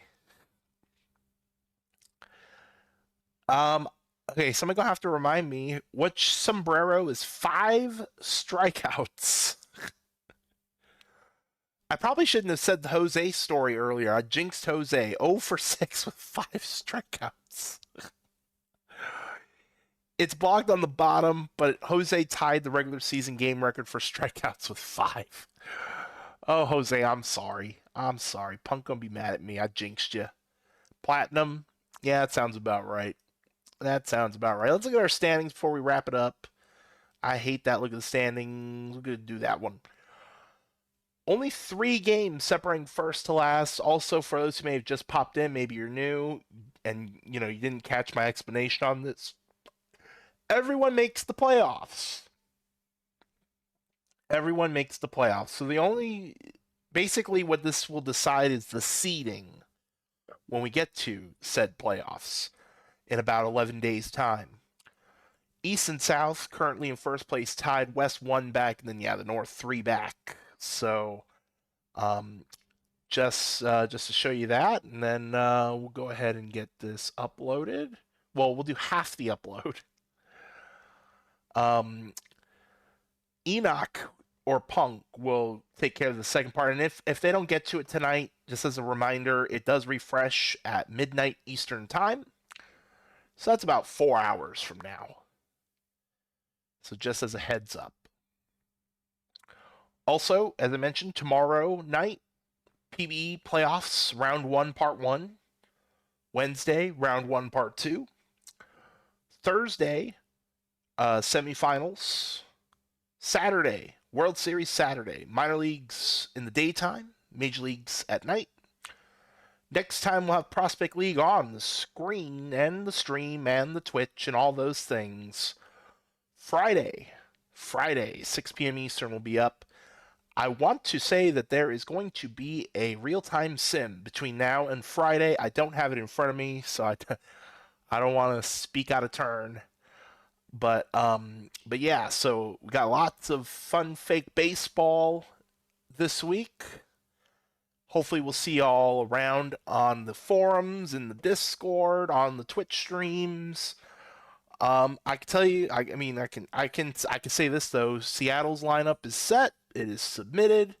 Um, okay, somebody gonna have to remind me which sombrero is 5 strikeouts. I probably shouldn't have said the Jose story earlier. I jinxed Jose 0 for 6 with 5 strikeouts. It's blocked on the bottom, but Jose tied the regular season game record for strikeouts with 5. Oh, Jose, I'm sorry. I'm sorry. Punk gonna be mad at me. I jinxed you. Platinum? Yeah, that sounds about right. That sounds about right. Let's look at our standings before we wrap it up. I hate that. Look at the standings. We're gonna do that one. Only 3 games separating first to last. Also, for those who may have just popped in, maybe you're new and you didn't catch my explanation on this. Everyone makes the playoffs. Everyone makes the playoffs. So basically what this will decide is the seeding when we get to said playoffs in about 11 days' time. East and South currently in first place tied. West 1 back, and then the North 3 back. So just to show you that, and then we'll go ahead and get this uploaded. Well, we'll do half the upload. Enoch or Punk will take care of the second part, and if they don't get to it tonight, just as a reminder, it does refresh at midnight Eastern time, so that's about 4 hours from now. So just as a heads up. Also, as I mentioned, tomorrow night, PBE playoffs, round 1, part 1. Wednesday, round 1, part 2. Thursday, semifinals. Saturday, World Series Saturday. Minor leagues in the daytime, major leagues at night. Next time we'll have Prospect League on the screen and the stream and the Twitch and all those things. Friday, 6 p.m. Eastern will be up. I want to say that there is going to be a real-time sim between now and Friday. I don't have it in front of me, so I don't want to speak out of turn. But yeah, so we got lots of fun fake baseball this week. Hopefully we'll see you all around on the forums, in the Discord, on the Twitch streams. I can tell you, I mean, I can say this though. Seattle's lineup is set. It is submitted.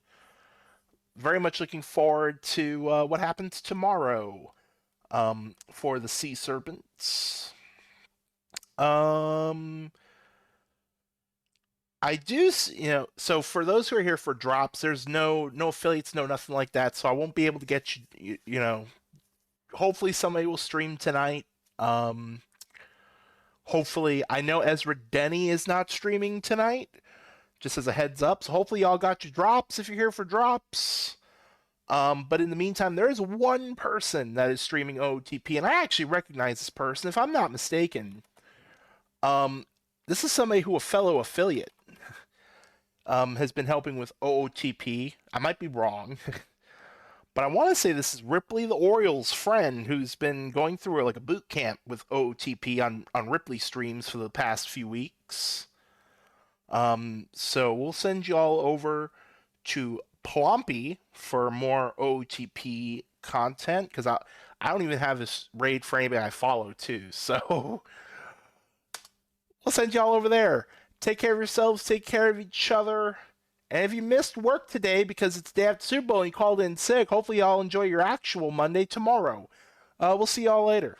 Very much looking forward to what happens tomorrow for the Sea Serpents. Um, I do, so for those who are here for drops, there's no affiliates, no nothing like that. So I won't be able to get you. Hopefully somebody will stream tonight. Um, Hopefully, I know Ezra Denny is not streaming tonight. Just as a heads up. So hopefully y'all got your drops if you're here for drops. But in the meantime, there is one person that is streaming OOTP, and I actually recognize this person, if I'm not mistaken. Um, this is somebody who a fellow affiliate has been helping with OOTP. I might be wrong, but I want to say this is Ripley the Orioles' friend who's been going through like a boot camp with OOTP on Ripley streams for the past few weeks. So we'll send you all over to Plumpy for more OTP content because I don't even have this raid for anybody I follow too. So we'll send you all over there. Take care of yourselves. Take care of each other. And if you missed work today because it's day after Super Bowl and you called in sick, hopefully y'all enjoy your actual Monday tomorrow. We'll see y'all later.